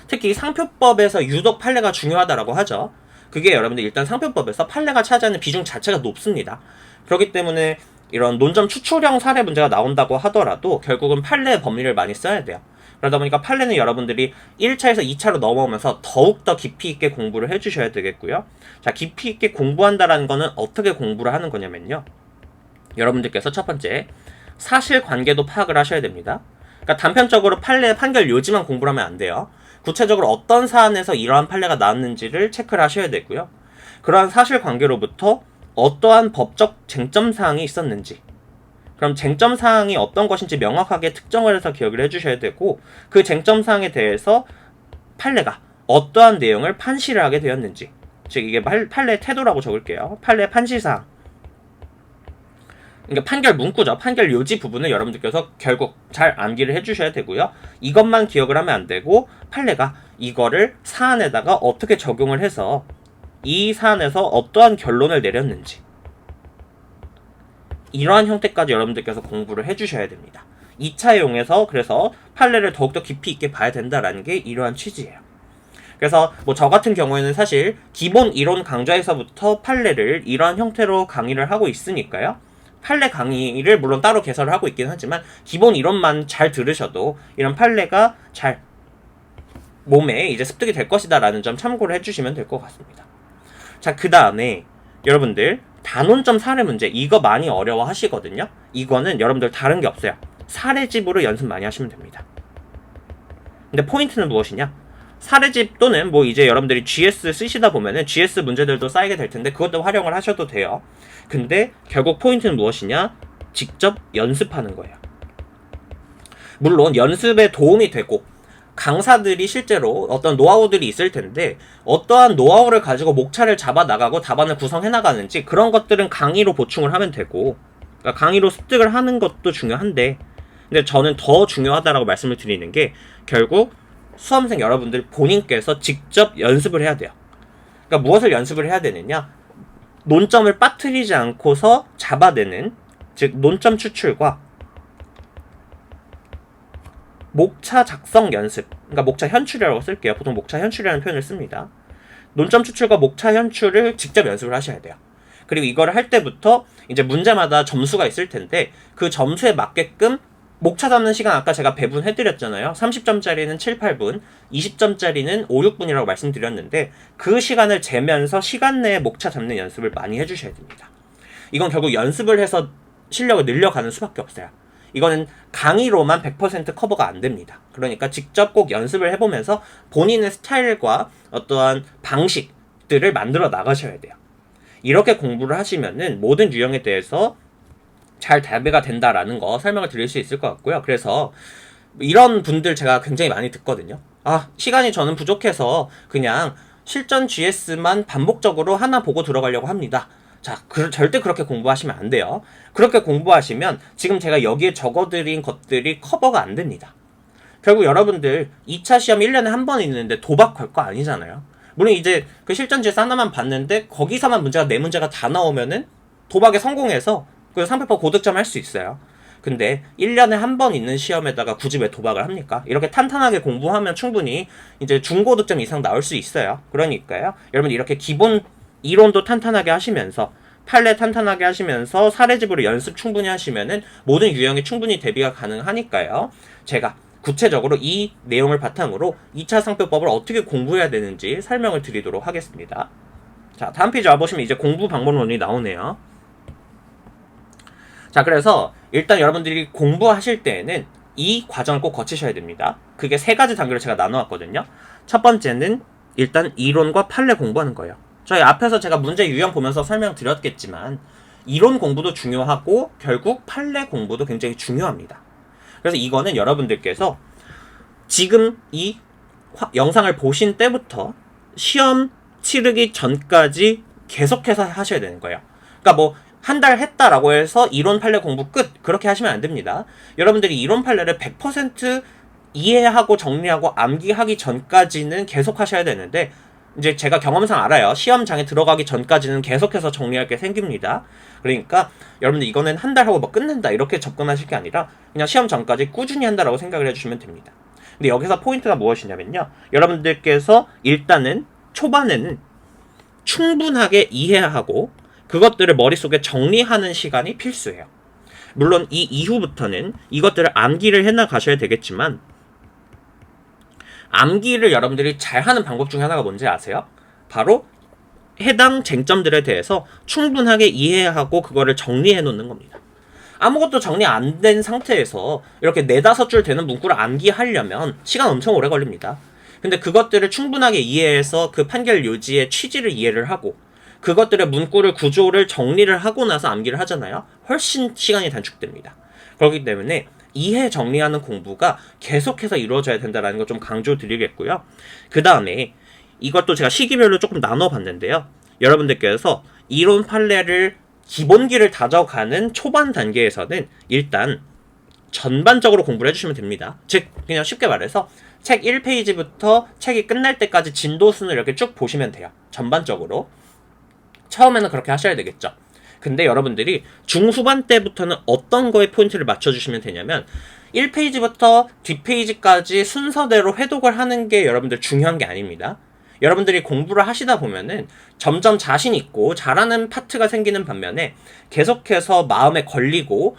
특히 상표법에서 유독 판례가 중요하다라고 하죠. 그게 여러분들 일단 상표법에서 판례가 차지하는 비중 자체가 높습니다. 그렇기 때문에 이런 논점 추출형 사례 문제가 나온다고 하더라도 결국은 판례 법리를 많이 써야 돼요. 그러다 보니까 판례는 여러분들이 1차에서 2차로 넘어오면서 더욱더 깊이 있게 공부를 해주셔야 되겠고요. 자, 깊이 있게 공부한다라는 거는 어떻게 공부를 하는 거냐면요. 여러분들께서 첫 번째, 사실관계도 파악을 하셔야 됩니다. 그러니까 단편적으로 판례 판결 요지만 공부를 하면 안 돼요. 구체적으로 어떤 사안에서 이러한 판례가 나왔는지를 체크를 하셔야 되고요. 그러한 사실관계로부터 어떠한 법적 쟁점사항이 있었는지, 그럼 쟁점사항이 어떤 것인지 명확하게 특정을 해서 기억을 해주셔야 되고, 그 쟁점사항에 대해서 판례가 어떠한 내용을 판시를 하게 되었는지, 즉 이게 판례 태도라고 적을게요. 판례 판시사항, 그러니까 판결 문구죠. 판결 요지 부분을 여러분들께서 결국 잘 암기를 해주셔야 되고요. 이것만 기억을 하면 안 되고, 판례가 이거를 사안에다가 어떻게 적용을 해서 이 사안에서 어떠한 결론을 내렸는지, 이러한 형태까지 여러분들께서 공부를 해주셔야 됩니다. 2차용에서 그래서 판례를 더욱더 깊이 있게 봐야 된다라는 게 이러한 취지예요. 그래서 뭐 저 같은 경우에는 사실 기본 이론 강좌에서부터 판례를 이러한 형태로 강의를 하고 있으니까요. 판례 강의를 물론 따로 개설을 하고 있긴 하지만 기본 이론만 잘 들으셔도 이런 판례가 잘 몸에 이제 습득이 될 것이다 라는 점 참고를 해주시면 될 것 같습니다. 자, 그 다음에 여러분들 단원점 사례 문제, 이거 많이 어려워 하시거든요. 이거는 여러분들 다른 게 없어요. 사례집으로 연습 많이 하시면 됩니다. 근데 포인트는 무엇이냐? 사례집 또는 뭐 이제 여러분들이 GS 쓰시다 보면은 GS 문제들도 쌓이게 될 텐데 그것도 활용을 하셔도 돼요. 근데 결국 포인트는 무엇이냐? 직접 연습하는 거예요. 물론 연습에 도움이 되고 강사들이 실제로 어떤 노하우들이 있을 텐데 어떠한 노하우를 가지고 목차를 잡아 나가고 답안을 구성해 나가는지 그런 것들은 강의로 보충을 하면 되고, 그러니까 강의로 습득을 하는 것도 중요한데, 근데 저는 더 중요하다라고 말씀을 드리는 게 결국 수험생 여러분들 본인께서 직접 연습을 해야 돼요. 그러니까 무엇을 연습을 해야 되느냐? 논점을 빠뜨리지 않고서 잡아내는, 즉 논점 추출과 목차 작성 연습, 그러니까 목차 현출이라고 쓸게요. 보통 목차 현출이라는 표현을 씁니다. 논점 추출과 목차 현출을 직접 연습을 하셔야 돼요. 그리고 이거를 할 때부터 이제 문제마다 점수가 있을 텐데 그 점수에 맞게끔 목차 잡는 시간 아까 제가 배분해드렸잖아요. 30점짜리는 7, 8분, 20점짜리는 5, 6분이라고 말씀드렸는데 그 시간을 재면서 시간 내에 목차 잡는 연습을 많이 해주셔야 됩니다. 이건 결국 연습을 해서 실력을 늘려가는 수밖에 없어요. 이거는 강의로만 100% 커버가 안 됩니다. 그러니까 직접 꼭 연습을 해보면서 본인의 스타일과 어떠한 방식들을 만들어 나가셔야 돼요. 이렇게 공부를 하시면은 모든 유형에 대해서 잘 대비가 된다라는 거 설명을 드릴 수 있을 것 같고요. 그래서 이런 분들 제가 굉장히 많이 듣거든요. 아, 시간이 저는 부족해서 그냥 실전 GS만 반복적으로 하나 보고 들어가려고 합니다. 자, 절대 그렇게 공부하시면 안 돼요. 그렇게 공부하시면 지금 제가 여기에 적어드린 것들이 커버가 안 됩니다. 결국 여러분들 2차 시험 1년에 한 번 있는데 도박 걸 거 아니잖아요. 물론 이제 그 실전 GS 하나만 봤는데 거기서만 문제가 4문제가 다 나오면은 도박에 성공해서 그 상표법 고득점 할 수 있어요. 근데 1년에 한 번 있는 시험에다가 굳이 왜 도박을 합니까? 이렇게 탄탄하게 공부하면 충분히 이제 중고득점 이상 나올 수 있어요. 그러니까요. 여러분 이렇게 기본 이론도 탄탄하게 하시면서 판례 탄탄하게 하시면서 사례집으로 연습 충분히 하시면은 모든 유형에 충분히 대비가 가능하니까요. 제가 구체적으로 이 내용을 바탕으로 2차 상표법을 어떻게 공부해야 되는지 설명을 드리도록 하겠습니다. 자, 다음 페이지 와보시면 이제 공부 방법론이 나오네요. 자, 그래서 일단 여러분들이 공부하실 때에는 이 과정을 꼭 거치셔야 됩니다. 그게 3가지 단계로 제가 나눠왔거든요. 첫 번째는 일단 이론과 판례 공부하는 거예요. 저희 앞에서 제가 문제 유형 보면서 설명드렸겠지만 이론 공부도 중요하고 결국 판례 공부도 굉장히 중요합니다. 그래서 이거는 여러분들께서 지금 이 영상을 보신 때부터 시험 치르기 전까지 계속해서 하셔야 되는 거예요. 그러니까 뭐 한 달 했다라고 해서 이론 판례 공부 끝, 그렇게 하시면 안 됩니다. 여러분들이 이론 판례를 100% 이해하고 정리하고 암기하기 전까지는 계속 하셔야 되는데 이제 제가 경험상 알아요. 시험장에 들어가기 전까지는 계속해서 정리할 게 생깁니다. 그러니까 여러분들 이거는 한 달 하고 뭐 끝낸다 이렇게 접근하실 게 아니라 그냥 시험 전까지 꾸준히 한다라고 생각을 해주시면 됩니다. 근데 여기서 포인트가 무엇이냐면요. 여러분들께서 일단은 초반에는 충분하게 이해하고 그것들을 머릿속에 정리하는 시간이 필수예요. 물론 이 이후부터는 이것들을 암기를 해나가셔야 되겠지만 암기를 여러분들이 잘하는 방법 중에 하나가 뭔지 아세요? 바로 해당 쟁점들에 대해서 충분하게 이해하고 그거를 정리해 놓는 겁니다. 아무것도 정리 안 된 상태에서 이렇게 4-5줄 되는 문구를 암기하려면 시간 엄청 오래 걸립니다. 근데 그것들을 충분하게 이해해서 그 판결 요지의 취지를 이해를 하고 그것들의 문구를 구조를 정리를 하고 나서 암기를 하잖아요. 훨씬 시간이 단축됩니다. 그렇기 때문에 이해 정리하는 공부가 계속해서 이루어져야 된다는 거 좀 강조드리겠고요. 그 다음에 이것도 제가 시기별로 조금 나눠봤는데요. 여러분들께서 이론 판례를 기본기를 다져가는 초반 단계에서는 일단 전반적으로 공부를 해주시면 됩니다. 즉 그냥 쉽게 말해서 책 1페이지부터 책이 끝날 때까지 진도순을 이렇게 쭉 보시면 돼요. 전반적으로. 처음에는 그렇게 하셔야 되겠죠. 근데 여러분들이 중후반 때부터는 어떤 거에 포인트를 맞춰주시면 되냐면 1페이지부터 뒷페이지까지 순서대로 회독을 하는 게 여러분들 중요한 게 아닙니다. 여러분들이 공부를 하시다 보면은 점점 자신 있고 잘하는 파트가 생기는 반면에 계속해서 마음에 걸리고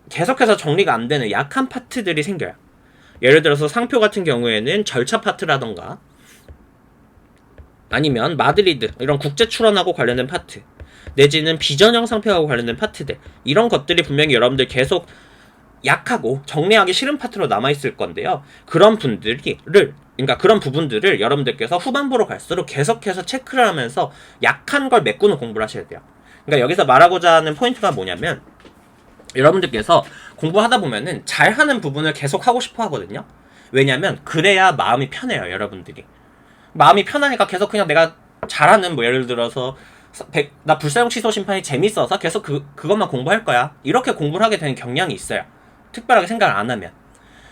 계속해서 정리가 안 되는 약한 파트들이 생겨요. 예를 들어서 상표 같은 경우에는 절차 파트라던가 아니면 마드리드 이런 국제 출원하고 관련된 파트 내지는 비전형 상표하고 관련된 파트들 이런 것들이 분명히 여러분들 계속 약하고 정리하기 싫은 파트로 남아있을 건데요. 그런 부분들을 여러분들께서 후반부로 갈수록 계속해서 체크를 하면서 약한 걸 메꾸는 공부를 하셔야 돼요. 그러니까 여기서 말하고자 하는 포인트가 뭐냐면 여러분들께서 공부하다 보면은 잘하는 부분을 계속 하고 싶어 하거든요. 왜냐면 그래야 마음이 편해요. 여러분들이 마음이 편하니까 계속 그냥 내가 잘하는 뭐 예를 들어서 나 불사용 취소 심판이 재밌어서 계속 그것만 공부할 거야 이렇게 공부를 하게 되는 경향이 있어요. 특별하게 생각을 안 하면.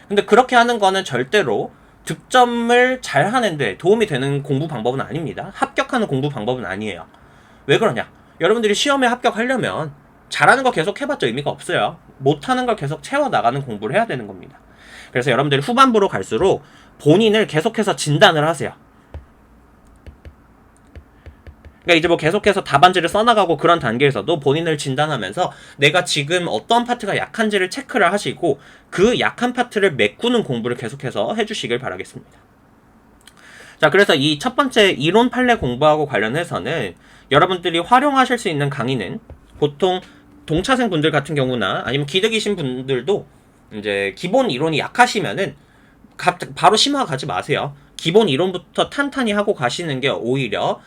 근데 그렇게 하는 거는 절대로 득점을 잘 하는데 도움이 되는 공부 방법은 아닙니다. 합격하는 공부 방법은 아니에요. 왜 그러냐? 여러분들이 시험에 합격하려면 잘하는 거 계속 해봤자 의미가 없어요. 못하는 걸 계속 채워나가는 공부를 해야 되는 겁니다. 그래서 여러분들이 후반부로 갈수록 본인을 계속해서 진단을 하세요. 그러니까 이제 뭐 계속해서 답안지를 써나가고 그런 단계에서도 본인을 진단하면서 내가 지금 어떤 파트가 약한지를 체크를 하시고 그 약한 파트를 메꾸는 공부를 계속해서 해주시길 바라겠습니다. 자, 그래서 이 첫 번째 이론 판례 공부하고 관련해서는 여러분들이 활용하실 수 있는 강의는 보통 동차생 분들 같은 경우나 아니면 기득이신 분들도 이제 기본 이론이 약하시면은 바로 심화 가지 마세요. 기본 이론부터 탄탄히 하고 가시는 게 오히려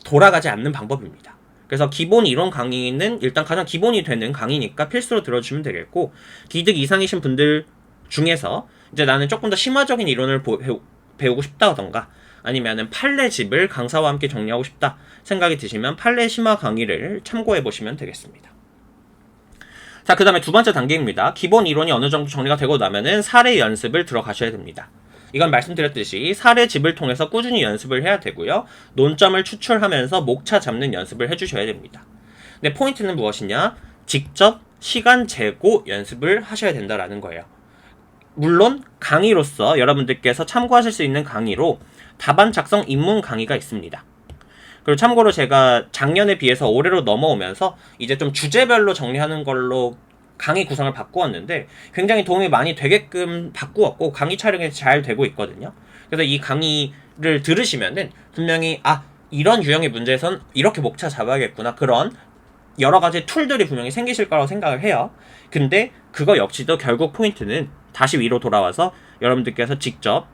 돌아가지 않는 방법입니다. 그래서 기본 이론 강의는 일단 가장 기본이 되는 강의니까 필수로 들어주시면 되겠고 기득 이상이신 분들 중에서 이제 나는 조금 더 심화적인 이론을 배우고 싶다던가 아니면은 판례집을 강사와 함께 정리하고 싶다 생각이 드시면 판례 심화 강의를 참고해 보시면 되겠습니다. 자, 그 다음에 두 번째 단계입니다. 기본 이론이 어느 정도 정리가 되고 나면은 사례 연습을 들어가셔야 됩니다. 이건 말씀드렸듯이 사례집을 통해서 꾸준히 연습을 해야 되고요. 논점을 추출하면서 목차 잡는 연습을 해주셔야 됩니다. 근데 포인트는 무엇이냐? 직접 시간 재고 연습을 하셔야 된다라는 거예요. 물론 강의로서 여러분들께서 참고하실 수 있는 강의로 답안 작성 입문 강의가 있습니다. 그리고 참고로 제가 작년에 비해서 올해로 넘어오면서 이제 좀 주제별로 정리하는 걸로 강의 구성을 바꾸었는데 굉장히 도움이 많이 되게끔 바꾸었고 강의 촬영이 잘 되고 있거든요. 그래서 이 강의를 들으시면은 분명히 이런 유형의 문제에선 이렇게 목차 잡아야겠구나 그런 여러 가지 툴들이 분명히 생기실 거라고 생각을 해요. 근데 그거 역시도 결국 포인트는 다시 위로 돌아와서 여러분들께서 직접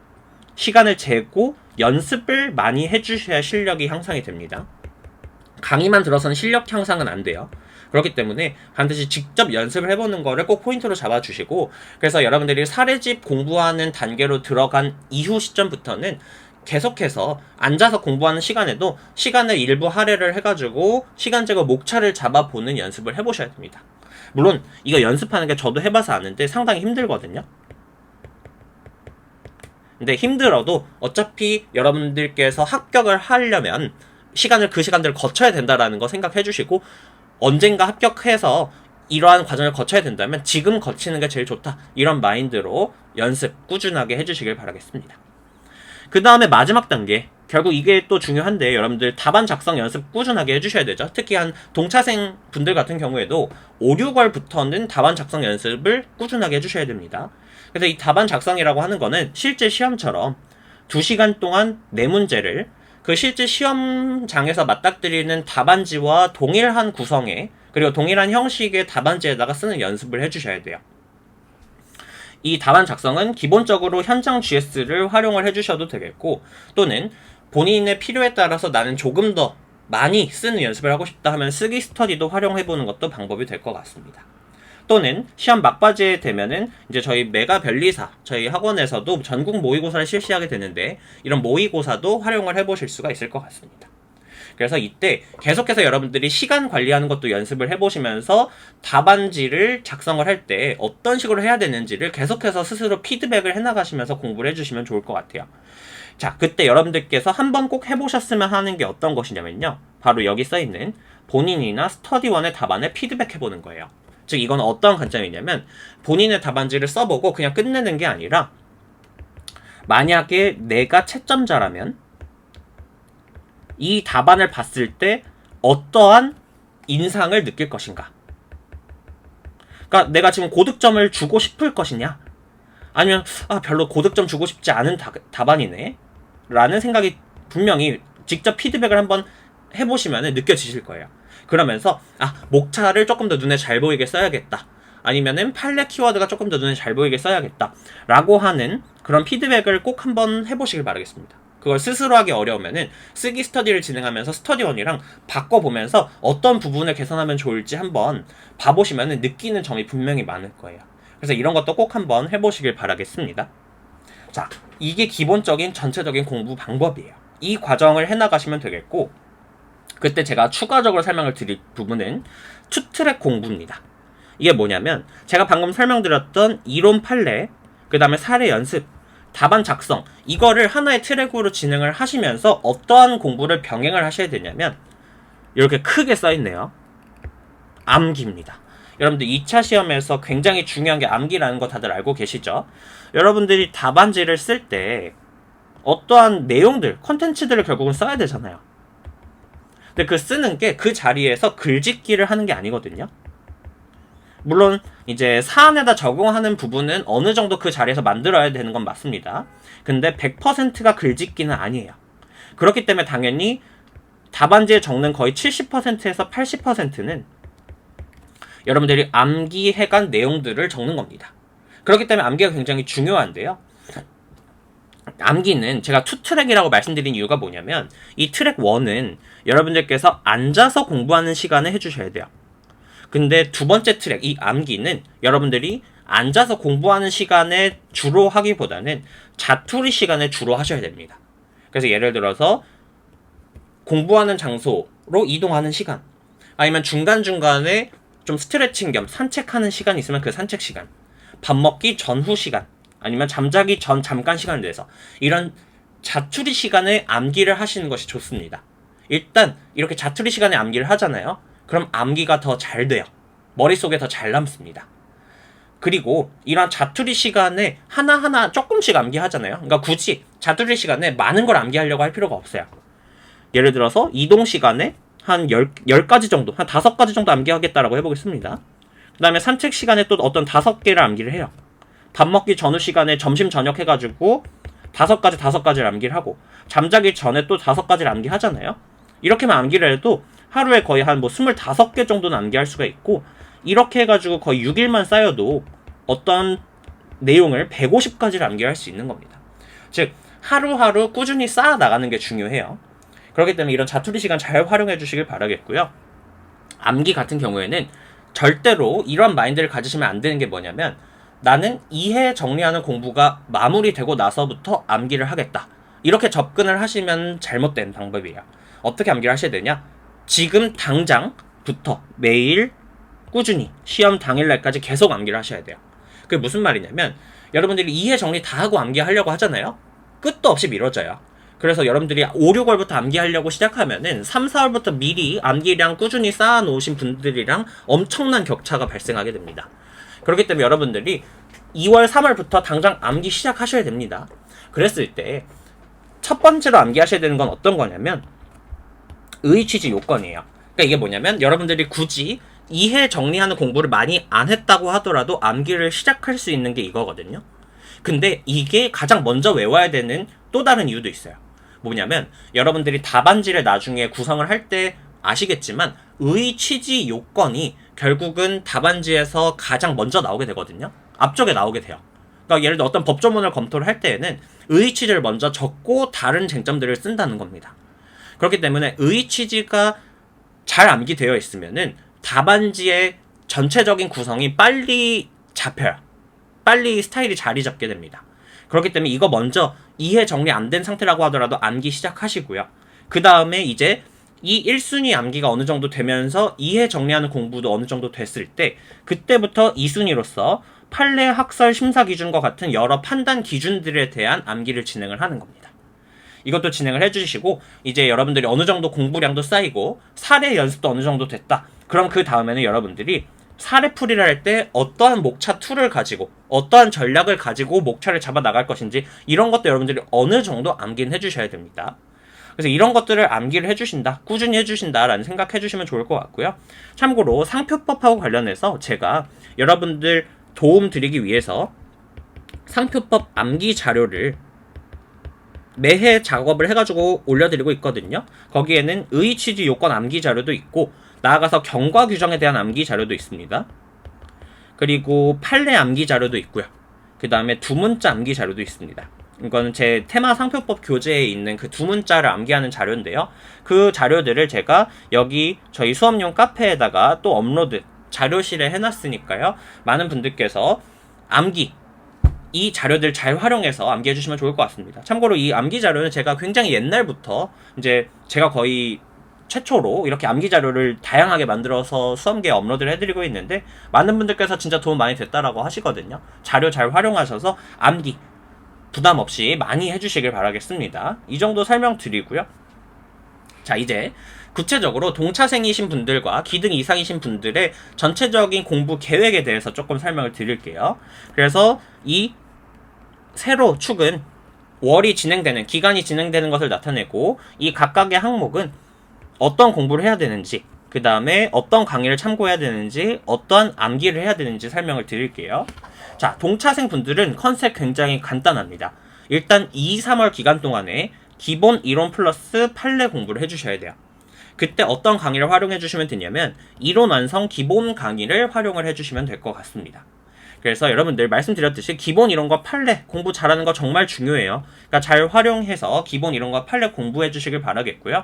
시간을 재고 연습을 많이 해주셔야 실력이 향상이 됩니다. 강의만 들어서는 실력 향상은 안 돼요. 그렇기 때문에 반드시 직접 연습을 해보는 거를 꼭 포인트로 잡아주시고 그래서 여러분들이 사례집 공부하는 단계로 들어간 이후 시점부터는 계속해서 앉아서 공부하는 시간에도 시간을 일부 할애를 해가지고 시간 제거 목차를 잡아보는 연습을 해보셔야 됩니다. 물론 이거 연습하는 게 저도 해봐서 아는데 상당히 힘들거든요. 근데 힘들어도 어차피 여러분들께서 합격을 하려면 그 시간들을 거쳐야 된다라는 거 생각해 주시고, 언젠가 합격해서 이러한 과정을 거쳐야 된다면 지금 거치는 게 제일 좋다, 이런 마인드로 연습 꾸준하게 해주시길 바라겠습니다. 그 다음에 마지막 단계, 결국 이게 또 중요한데, 여러분들 답안 작성 연습 꾸준하게 해주셔야 되죠. 특히 한 동차생 분들 같은 경우에도 5, 6월부터는 답안 작성 연습을 꾸준하게 해주셔야 됩니다. 그래서 이 답안 작성이라고 하는 거는 실제 시험처럼 2시간 동안 4문제를 그 실제 시험장에서 맞닥뜨리는 답안지와 동일한 구성의, 그리고 동일한 형식의 답안지에다가 쓰는 연습을 해주셔야 돼요. 이 답안 작성은 기본적으로 현장 GS를 활용을 해주셔도 되겠고, 또는 본인의 필요에 따라서 나는 조금 더 많이 쓰는 연습을 하고 싶다 하면 쓰기 스터디도 활용해보는 것도 방법이 될 것 같습니다. 또는 시험 막바지에 되면은 이제 저희 메가 변리사, 저희 학원에서도 전국 모의고사를 실시하게 되는데, 이런 모의고사도 활용을 해보실 수가 있을 것 같습니다. 그래서 이때 계속해서 여러분들이 시간 관리하는 것도 연습을 해보시면서 답안지를 작성을 할 때 어떤 식으로 해야 되는지를 계속해서 스스로 피드백을 해나가시면서 공부를 해주시면 좋을 것 같아요. 자, 그때 여러분들께서 한번 꼭 해보셨으면 하는 게 어떤 것이냐면요, 바로 여기 써있는 본인이나 스터디원의 답안을 피드백해보는 거예요. 즉 이건 어떤 관점이냐면, 본인의 답안지를 써보고 그냥 끝내는 게 아니라, 만약에 내가 채점자라면 이 답안을 봤을 때 어떠한 인상을 느낄 것인가? 그러니까 내가 지금 고득점을 주고 싶을 것이냐? 아니면 별로 고득점 주고 싶지 않은 답안이네? 라는 생각이 분명히 직접 피드백을 한번 해보시면 느껴지실 거예요. 그러면서 목차를 조금 더 눈에 잘 보이게 써야겠다, 아니면은 판례 키워드가 조금 더 눈에 잘 보이게 써야겠다 라고 하는 그런 피드백을 꼭 한번 해보시길 바라겠습니다. 그걸 스스로 하기 어려우면은 쓰기 스터디를 진행하면서 스터디원이랑 바꿔보면서 어떤 부분을 개선하면 좋을지 한번 봐보시면은 느끼는 점이 분명히 많을 거예요. 그래서 이런 것도 꼭 한번 해보시길 바라겠습니다. 자, 이게 기본적인 전체적인 공부 방법이에요. 이 과정을 해나가시면 되겠고, 그때 제가 추가적으로 설명을 드릴 부분은 투트랙 공부입니다. 이게 뭐냐면, 제가 방금 설명드렸던 이론 판례, 그 다음에 사례 연습, 답안 작성, 이거를 하나의 트랙으로 진행을 하시면서 어떠한 공부를 병행을 하셔야 되냐면, 이렇게 크게 써있네요. 암기입니다. 여러분들 2차 시험에서 굉장히 중요한 게 암기라는 거 다들 알고 계시죠? 여러분들이 답안지를 쓸 때 어떠한 내용들, 콘텐츠들을 결국은 써야 되잖아요. 근데 그 쓰는 게 그 자리에서 글짓기를 하는 게 아니거든요. 물론 이제 사안에다 적용하는 부분은 어느 정도 그 자리에서 만들어야 되는 건 맞습니다. 근데 100%가 글짓기는 아니에요. 그렇기 때문에 당연히 답안지에 적는 거의 70%에서 80%는 여러분들이 암기해간 내용들을 적는 겁니다. 그렇기 때문에 암기가 굉장히 중요한데요. 암기는 제가 투트랙이라고 말씀드린 이유가 뭐냐면, 이 트랙 1은 여러분들께서 앉아서 공부하는 시간을 해주셔야 돼요. 근데 두 번째 트랙, 이 암기는 여러분들이 앉아서 공부하는 시간에 주로 하기보다는 자투리 시간에 주로 하셔야 됩니다. 그래서 예를 들어서 공부하는 장소로 이동하는 시간, 아니면 중간중간에 좀 스트레칭 겸 산책하는 시간이 있으면 그 산책 시간, 밥 먹기 전후 시간, 아니면 잠자기 전 잠깐 시간을 내서 이런 자투리 시간에 암기를 하시는 것이 좋습니다. 일단 이렇게 자투리 시간에 암기를 하잖아요. 그럼 암기가 더 잘 돼요. 머릿속에 더 잘 남습니다. 그리고 이런 자투리 시간에 하나하나 조금씩 암기하잖아요. 그러니까 굳이 자투리 시간에 많은 걸 암기하려고 할 필요가 없어요. 예를 들어서 이동 시간에 한 10가지 정도, 한 5가지 정도 암기하겠다라고 해보겠습니다. 그 다음에 산책 시간에 또 어떤 5개를 암기를 해요. 밥 먹기 전후 시간에 점심 저녁 해가지고 5가지를 암기를 하고, 잠자기 전에 또 5가지를 암기하잖아요. 이렇게만 암기를 해도 하루에 거의 한 25개 정도는 암기할 수가 있고, 이렇게 해가지고 거의 6일만 쌓여도 어떤 내용을 150가지를 암기할 수 있는 겁니다. 즉 하루하루 꾸준히 쌓아 나가는 게 중요해요. 그렇기 때문에 이런 자투리 시간 잘 활용해 주시길 바라겠고요. 암기 같은 경우에는 절대로 이런 마인드를 가지시면 안 되는 게 뭐냐면, 나는 이해 정리하는 공부가 마무리되고 나서부터 암기를 하겠다, 이렇게 접근을 하시면 잘못된 방법이에요. 어떻게 암기를 하셔야 되냐? 지금 당장부터 매일 꾸준히 시험 당일날까지 계속 암기를 하셔야 돼요. 그게 무슨 말이냐면, 여러분들이 이해 정리 다 하고 암기하려고 하잖아요. 끝도 없이 미뤄져요. 그래서 여러분들이 5, 6월부터 암기하려고 시작하면은 3, 4월부터 미리 암기량 꾸준히 쌓아놓으신 분들이랑 엄청난 격차가 발생하게 됩니다. 그렇기 때문에 여러분들이 2월, 3월부터 당장 암기 시작하셔야 됩니다. 그랬을 때 첫 번째로 암기하셔야 되는 건 어떤 거냐면 의취지 요건이에요. 그러니까 이게 뭐냐면 여러분들이 굳이 이해 정리하는 공부를 많이 안 했다고 하더라도 암기를 시작할 수 있는 게 이거거든요. 근데 이게 가장 먼저 외워야 되는 또 다른 이유도 있어요. 뭐냐면 여러분들이 답안지를 나중에 구성을 할 때 아시겠지만 의취지 요건이 결국은 답안지에서 가장 먼저 나오게 되거든요. 앞쪽에 나오게 돼요. 그러니까 예를 들어 어떤 법조문을 검토를 할 때에는 의취지를 먼저 적고 다른 쟁점들을 쓴다는 겁니다. 그렇기 때문에 의취지가 잘 암기되어 있으면은 답안지의 전체적인 구성이 빨리 잡혀요. 빨리 스타일이 자리 잡게 됩니다. 그렇기 때문에 이거 먼저 이해 정리 안 된 상태라고 하더라도 암기 시작하시고요. 그 다음에 이제 이 1순위 암기가 어느 정도 되면서 이해 정리하는 공부도 어느 정도 됐을 때 그때부터 2순위로서 판례 학설 심사 기준과 같은 여러 판단 기준들에 대한 암기를 진행을 하는 겁니다. 이것도 진행을 해주시고 이제 여러분들이 어느 정도 공부량도 쌓이고 사례 연습도 어느 정도 됐다. 그럼 그 다음에는 여러분들이 사례풀이를 할 때 어떠한 목차 툴을 가지고 어떠한 전략을 가지고 목차를 잡아 나갈 것인지 이런 것도 여러분들이 어느 정도 암기는 해주셔야 됩니다. 그래서 이런 것들을 암기를 해주신다, 꾸준히 해주신다라는 생각해 주시면 좋을 것 같고요. 참고로 상표법하고 관련해서 제가 여러분들 도움 드리기 위해서 상표법 암기 자료를 매해 작업을 해가지고 올려드리고 있거든요. 거기에는 의취지 요건 암기 자료도 있고 나아가서 경과 규정에 대한 암기 자료도 있습니다. 그리고 판례 암기 자료도 있고요. 그 다음에 두문자 암기 자료도 있습니다. 이건 제 테마 상표법 교재에 있는 그 두문자를 암기하는 자료인데요. 그 자료들을 제가 여기 저희 수업용 카페에다가 또 업로드 자료실에 해놨으니까요. 많은 분들께서 암기 이 자료들 잘 활용해서 암기해 주시면 좋을 것 같습니다. 참고로 이 암기 자료는 제가 굉장히 옛날부터 이제 제가 거의 최초로 이렇게 암기 자료를 다양하게 만들어서 수험계에 업로드를 해드리고 있는데 많은 분들께서 진짜 도움 많이 됐다라고 하시거든요. 자료 잘 활용하셔서 암기 부담 없이 많이 해주시길 바라겠습니다. 이 정도 설명드리고요. 자, 이제 구체적으로 동차생이신 분들과 기등 이상이신 분들의 전체적인 공부 계획에 대해서 조금 설명을 드릴게요. 그래서 이 세로 축은 월이 진행되는, 기간이 진행되는 것을 나타내고 이 각각의 항목은 어떤 공부를 해야 되는지, 그 다음에 어떤 강의를 참고해야 되는지, 어떤 암기를 해야 되는지 설명을 드릴게요. 자, 동차생 분들은 컨셉 굉장히 간단합니다. 일단 2, 3월 기간 동안에 기본 이론 플러스 판례 공부를 해주셔야 돼요. 그때 어떤 강의를 활용해 주시면 되냐면 이론 완성 기본 강의를 활용을 해주시면 될 것 같습니다. 그래서 여러분들 말씀드렸듯이 기본 이론과 판례 공부 잘하는 거 정말 중요해요. 그러니까 잘 활용해서 기본 이론과 판례 공부해 주시길 바라겠고요.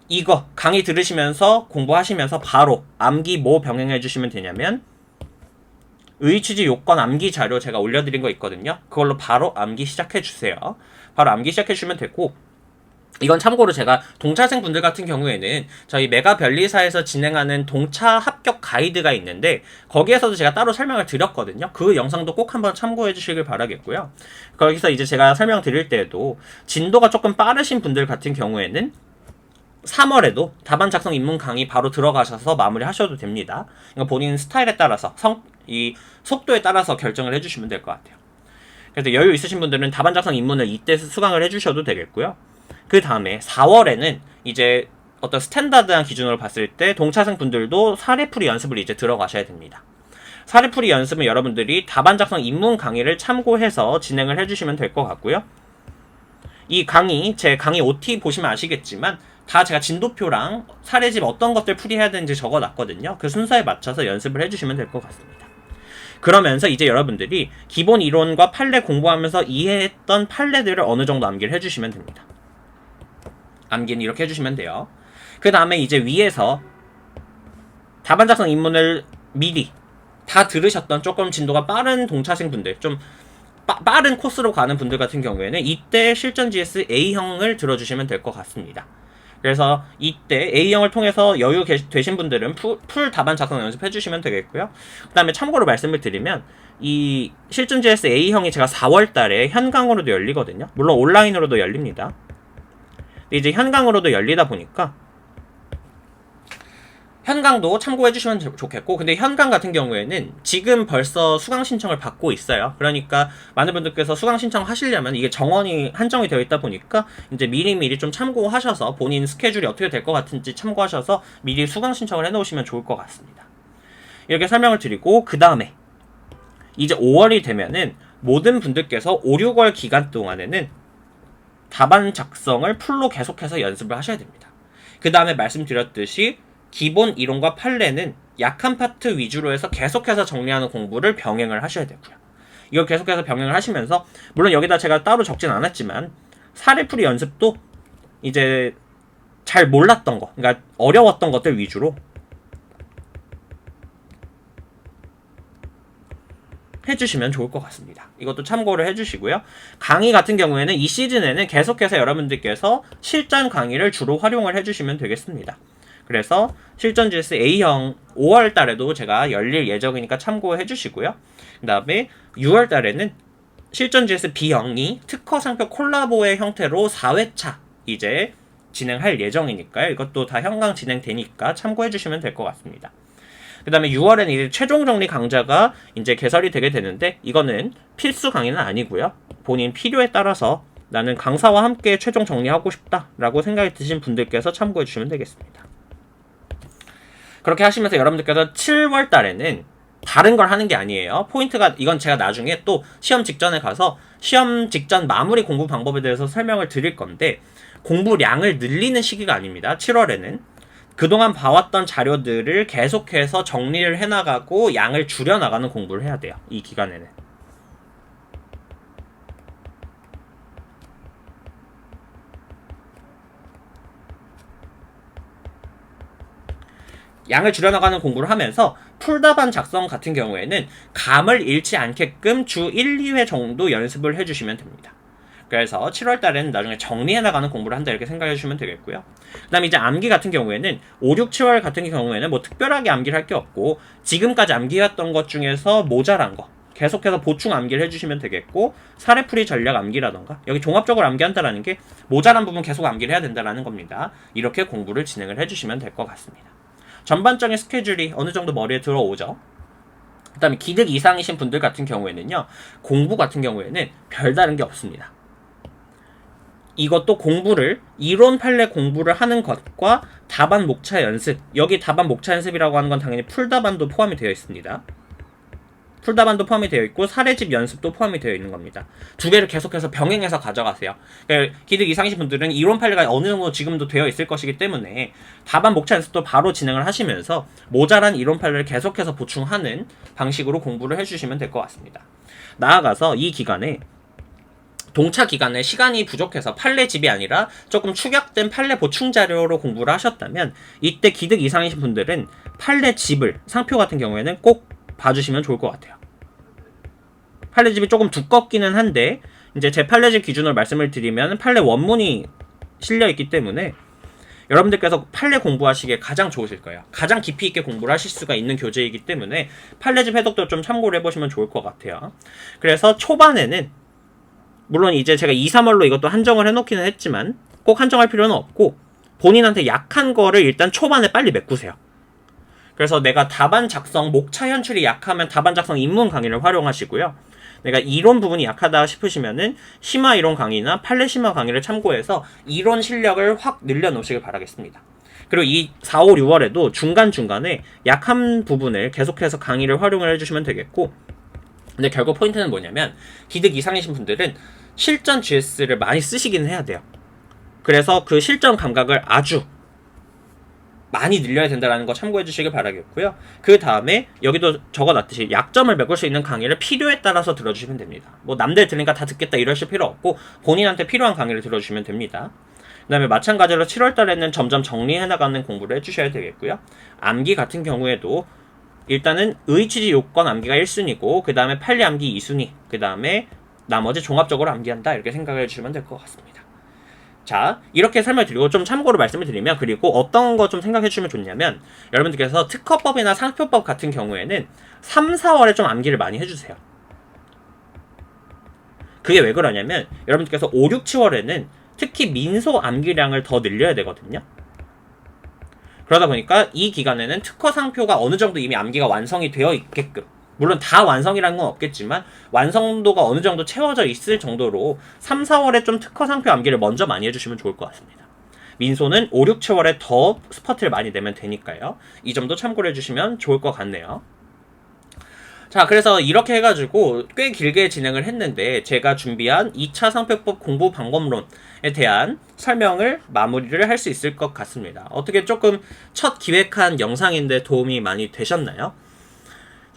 이거 강의 들으시면서 공부하시면서 바로 암기 뭐 병행해 주시면 되냐면 의취지 요건 암기 자료 제가 올려드린 거 있거든요. 그걸로 바로 암기 시작해 주세요. 바로 암기 시작해 주시면 되고 이건 참고로 제가 동차생 분들 같은 경우에는 저희 메가 변리사에서 진행하는 동차 합격 가이드가 있는데 거기에서도 제가 따로 설명을 드렸거든요. 그 영상도 꼭 한번 참고해 주시길 바라겠고요. 거기서 이제 제가 설명 드릴 때에도 진도가 조금 빠르신 분들 같은 경우에는 3월에도 답안 작성 입문 강의 바로 들어가셔서 마무리 하셔도 됩니다. 그러니까 본인 스타일에 따라서 이 속도에 따라서 결정을 해주시면 될 것 같아요. 그래서 여유 있으신 분들은 답안 작성 입문을 이때 수강을 해주셔도 되겠고요. 그 다음에 4월에는 이제 어떤 스탠다드한 기준으로 봤을 때 동차생 분들도 사례풀이 연습을 이제 들어가셔야 됩니다. 사례풀이 연습은 여러분들이 답안 작성 입문 강의를 참고해서 진행을 해주시면 될 것 같고요. 이 강의, 제 강의 OT 보시면 아시겠지만 다 제가 진도표랑 사례집 어떤 것들 풀이해야 되는지 적어놨거든요. 그 순서에 맞춰서 연습을 해주시면 될 것 같습니다. 그러면서 이제 여러분들이 기본 이론과 판례 공부하면서 이해했던 판례들을 어느 정도 암기를 해주시면 됩니다. 암기는 이렇게 해주시면 돼요. 그 다음에 이제 위에서 답안 작성 입문을 미리 다 들으셨던 조금 진도가 빠른 동차생 분들, 좀 빠른 코스로 가는 분들 같은 경우에는 이때 실전 GS A형을 들어주시면 될 것 같습니다. 그래서 이때 A형을 통해서 여유 되신 분들은 풀 답안 작성 연습해 주시면 되겠고요. 그 다음에 참고로 말씀을 드리면 이 실전 GS A형이 제가 4월 달에 현강으로도 열리거든요. 물론 온라인으로도 열립니다. 근데 이제 현강으로도 열리다 보니까 현강도 참고해 주시면 좋겠고, 근데 현강 같은 경우에는 지금 벌써 수강 신청을 받고 있어요. 그러니까 많은 분들께서 수강 신청하시려면 이게 정원이 한정이 되어 있다 보니까 이제 미리미리 좀 참고하셔서 본인 스케줄이 어떻게 될 것 같은지 참고하셔서 미리 수강 신청을 해 놓으시면 좋을 것 같습니다. 이렇게 설명을 드리고, 그 다음에 이제 5월이 되면은 모든 분들께서 5, 6월 기간 동안에는 답안 작성을 풀로 계속해서 연습을 하셔야 됩니다. 그 다음에 말씀드렸듯이 기본 이론과 판례는 약한 파트 위주로 해서 계속해서 정리하는 공부를 병행을 하셔야 되고요. 이걸 계속해서 병행을 하시면서, 물론 여기다 제가 따로 적진 않았지만 사례풀이 연습도 이제 잘 몰랐던 거, 그러니까 어려웠던 것들 위주로 해주시면 좋을 것 같습니다. 이것도 참고를 해주시고요. 강의 같은 경우에는 이 시즌에는 계속해서 여러분들께서 실전 강의를 주로 활용을 해주시면 되겠습니다. 그래서 실전 GS A형 5월 달에도 제가 열릴 예정이니까 참고해 주시고요. 그 다음에 6월 달에는 실전 GS B형이 특허 상표 콜라보의 형태로 4회차 이제 진행할 예정이니까요. 이것도 다 현강 진행되니까 참고해 주시면 될 것 같습니다. 그 다음에 6월에는 이제 최종 정리 강좌가 이제 개설이 되게 되는데, 이거는 필수 강의는 아니고요. 본인 필요에 따라서 나는 강사와 함께 최종 정리하고 싶다라고 생각이 드신 분들께서 참고해 주시면 되겠습니다. 그렇게 하시면서 여러분들께서 7월 달에는 다른 걸 하는 게 아니에요. 포인트가, 이건 제가 나중에 또 시험 직전에 가서 시험 직전 마무리 공부 방법에 대해서 설명을 드릴 건데, 공부량을 늘리는 시기가 아닙니다. 7월에는 그동안 봐왔던 자료들을 계속해서 정리를 해나가고 양을 줄여나가는 공부를 해야 돼요. 이 기간에는. 양을 줄여나가는 공부를 하면서 풀답안 작성 같은 경우에는 감을 잃지 않게끔 주 1, 2회 정도 연습을 해주시면 됩니다. 그래서 7월 달에는 나중에 정리해나가는 공부를 한다 이렇게 생각해 주시면 되겠고요. 그 다음에 이제 암기 같은 경우에는 5, 6, 7월 같은 경우에는 뭐 특별하게 암기를 할 게 없고, 지금까지 암기했던 것 중에서 모자란 거 계속해서 보충 암기를 해주시면 되겠고, 사례풀이 전략 암기라던가, 여기 종합적으로 암기한다라는 게 모자란 부분 계속 암기를 해야 된다라는 겁니다. 이렇게 공부를 진행을 해주시면 될 것 같습니다. 전반적인 스케줄이 어느 정도 머리에 들어오죠. 그 다음에 기득 이상이신 분들 같은 경우에는요, 공부 같은 경우에는 별다른 게 없습니다. 이것도 공부를, 이론 판례 공부를 하는 것과 답안 목차 연습, 여기 답안 목차 연습이라고 하는 건 당연히 풀답안도 포함이 되어 있습니다. 풀답안도 포함이 되어 있고 사례집 연습도 포함이 되어 있는 겁니다. 두 개를 계속해서 병행해서 가져가세요. 그러니까 기득 이상이신 분들은 이론 판례가 어느 정도 지금도 되어 있을 것이기 때문에 답안 목차 연습도 바로 진행을 하시면서 모자란 이론 판례를 계속해서 보충하는 방식으로 공부를 해주시면 될 것 같습니다. 나아가서 이 기간에, 동차 기간에 시간이 부족해서 판례집이 아니라 조금 축약된 판례 보충 자료로 공부를 하셨다면, 이때 기득 이상이신 분들은 판례집을, 상표 같은 경우에는 꼭 봐주시면 좋을 것 같아요. 판례집이 조금 두껍기는 한데, 이제 제 판례집 기준으로 말씀을 드리면 판례 원문이 실려있기 때문에 여러분들께서 판례 공부하시기에 가장 좋으실 거예요. 가장 깊이 있게 공부를 하실 수가 있는 교재이기 때문에 판례집 해독도 좀 참고를 해보시면 좋을 것 같아요. 그래서 초반에는, 물론 이제 제가 2, 3월로 이것도 한정을 해놓기는 했지만 꼭 한정할 필요는 없고, 본인한테 약한 거를 일단 초반에 빨리 메꾸세요. 그래서 내가 답안 작성, 목차 연출이 약하면 답안 작성 입문 강의를 활용하시고요. 내가 이론 부분이 약하다 싶으시면은 심화 이론 강의나 판례 심화 강의를 참고해서 이론 실력을 확 늘려놓으시길 바라겠습니다. 그리고 이 4, 5, 6월에도 중간중간에 약한 부분을 계속해서 강의를 활용을 해주시면 되겠고, 근데 결국 포인트는 뭐냐면, 기득 이상이신 분들은 실전 GS를 많이 쓰시기는 해야 돼요. 그래서 그 실전 감각을 아주 많이 늘려야 된다는 거 참고해 주시길 바라겠고요. 그 다음에 여기도 적어놨듯이 약점을 메꿀 수 있는 강의를 필요에 따라서 들어주시면 됩니다. 뭐 남들 들으니까 다 듣겠다 이러실 필요 없고, 본인한테 필요한 강의를 들어주시면 됩니다. 그 다음에 마찬가지로 7월 달에는 점점 정리해나가는 공부를 해주셔야 되겠고요. 암기 같은 경우에도 일단은 의취지 요건 암기가 1순위고, 그 다음에 판례 암기 2순위, 그 다음에 나머지 종합적으로 암기한다 이렇게 생각해 주시면 될 것 같습니다. 자, 이렇게 설명드리고 좀 참고로 말씀을 드리면, 그리고 어떤 거 좀 생각해 주시면 좋냐면, 여러분들께서 특허법이나 상표법 같은 경우에는 3, 4월에 좀 암기를 많이 해주세요. 그게 왜 그러냐면 여러분들께서 5, 6, 7월에는 특히 민소 암기량을 더 늘려야 되거든요. 그러다 보니까 이 기간에는 특허 상표가 어느 정도 이미 암기가 완성이 되어 있게끔, 물론 다 완성이라는 건 없겠지만 완성도가 어느 정도 채워져 있을 정도로 3, 4월에 좀 특허 상표 암기를 먼저 많이 해주시면 좋을 것 같습니다. 민소는 5, 6, 7월에 더 스퍼트를 많이 내면 되니까요. 이 점도 참고를 해주시면 좋을 것 같네요. 자, 그래서 이렇게 해가지고 꽤 길게 진행을 했는데 제가 준비한 2차 상표법 공부 방법론에 대한 설명을 마무리를 할 수 있을 것 같습니다. 어떻게 조금 첫 기획한 영상인데 도움이 많이 되셨나요?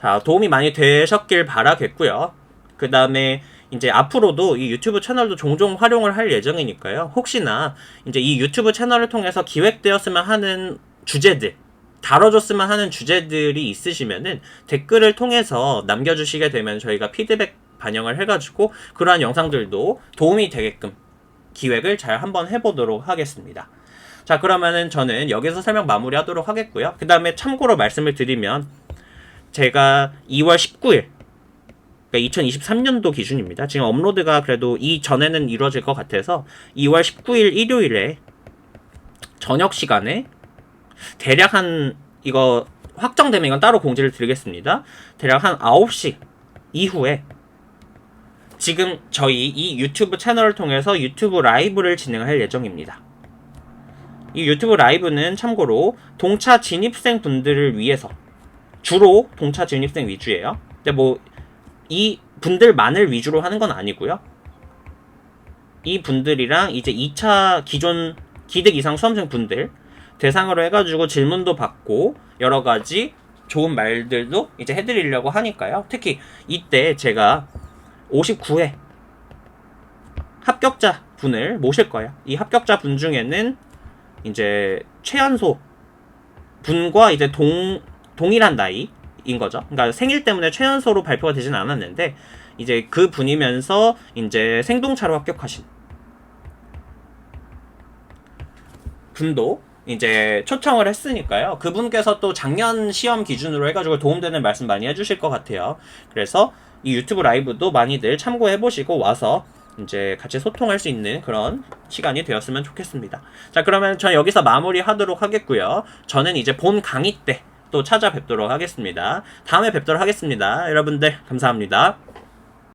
자, 도움이 많이 되셨길 바라겠고요. 그 다음에 이제 앞으로도 이 유튜브 채널도 종종 활용을 할 예정이니까요. 혹시나 이제 이 유튜브 채널을 통해서 기획되었으면 하는 주제들, 다뤄줬으면 하는 주제들이 있으시면은 댓글을 통해서 남겨주시게 되면 저희가 피드백 반영을 해가지고 그러한 영상들도 도움이 되게끔 기획을 잘 한번 해보도록 하겠습니다. 자, 그러면은 저는 여기서 설명 마무리하도록 하겠고요. 그 다음에 참고로 말씀을 드리면 제가 2월 19일, 그러니까 2023년도 기준입니다. 지금 업로드가 그래도 이 전에는 이루어질 것 같아서 2월 19일 일요일에 저녁 시간에 대략 한, 이거 확정되면 이건 따로 공지를 드리겠습니다. 대략 한 9시 이후에 지금 저희 이 유튜브 채널을 통해서 유튜브 라이브를 진행할 예정입니다. 이 유튜브 라이브는 참고로 동차 진입생 분들을 위해서, 주로 동차 진입생 위주예요. 근데 뭐 이 분들만을 위주로 하는 건 아니고요. 이 분들이랑 이제 2차 기존 기득 이상 수험생 분들 대상으로 해가지고 질문도 받고 여러 가지 좋은 말들도 이제 해드리려고 하니까요. 특히 이때 제가 59회 합격자 분을 모실 거예요. 이 합격자 분 중에는 이제 최연소 분과 이제 동일한 나이인 거죠. 그러니까 생일 때문에 최연소로 발표가 되진 않았는데 이제 그 분이면서 이제 생동차로 합격하신 분도 이제 초청을 했으니까요. 그분께서 또 작년 시험 기준으로 해가지고 도움되는 말씀 많이 해주실 것 같아요. 그래서 이 유튜브 라이브도 많이들 참고해보시고 와서 이제 같이 소통할 수 있는 그런 시간이 되었으면 좋겠습니다. 자, 그러면 저 여기서 마무리 하도록 하겠고요. 저는 이제 본 강의 때 또 찾아뵙도록 하겠습니다. 다음에 뵙도록 하겠습니다. 여러분들 감사합니다.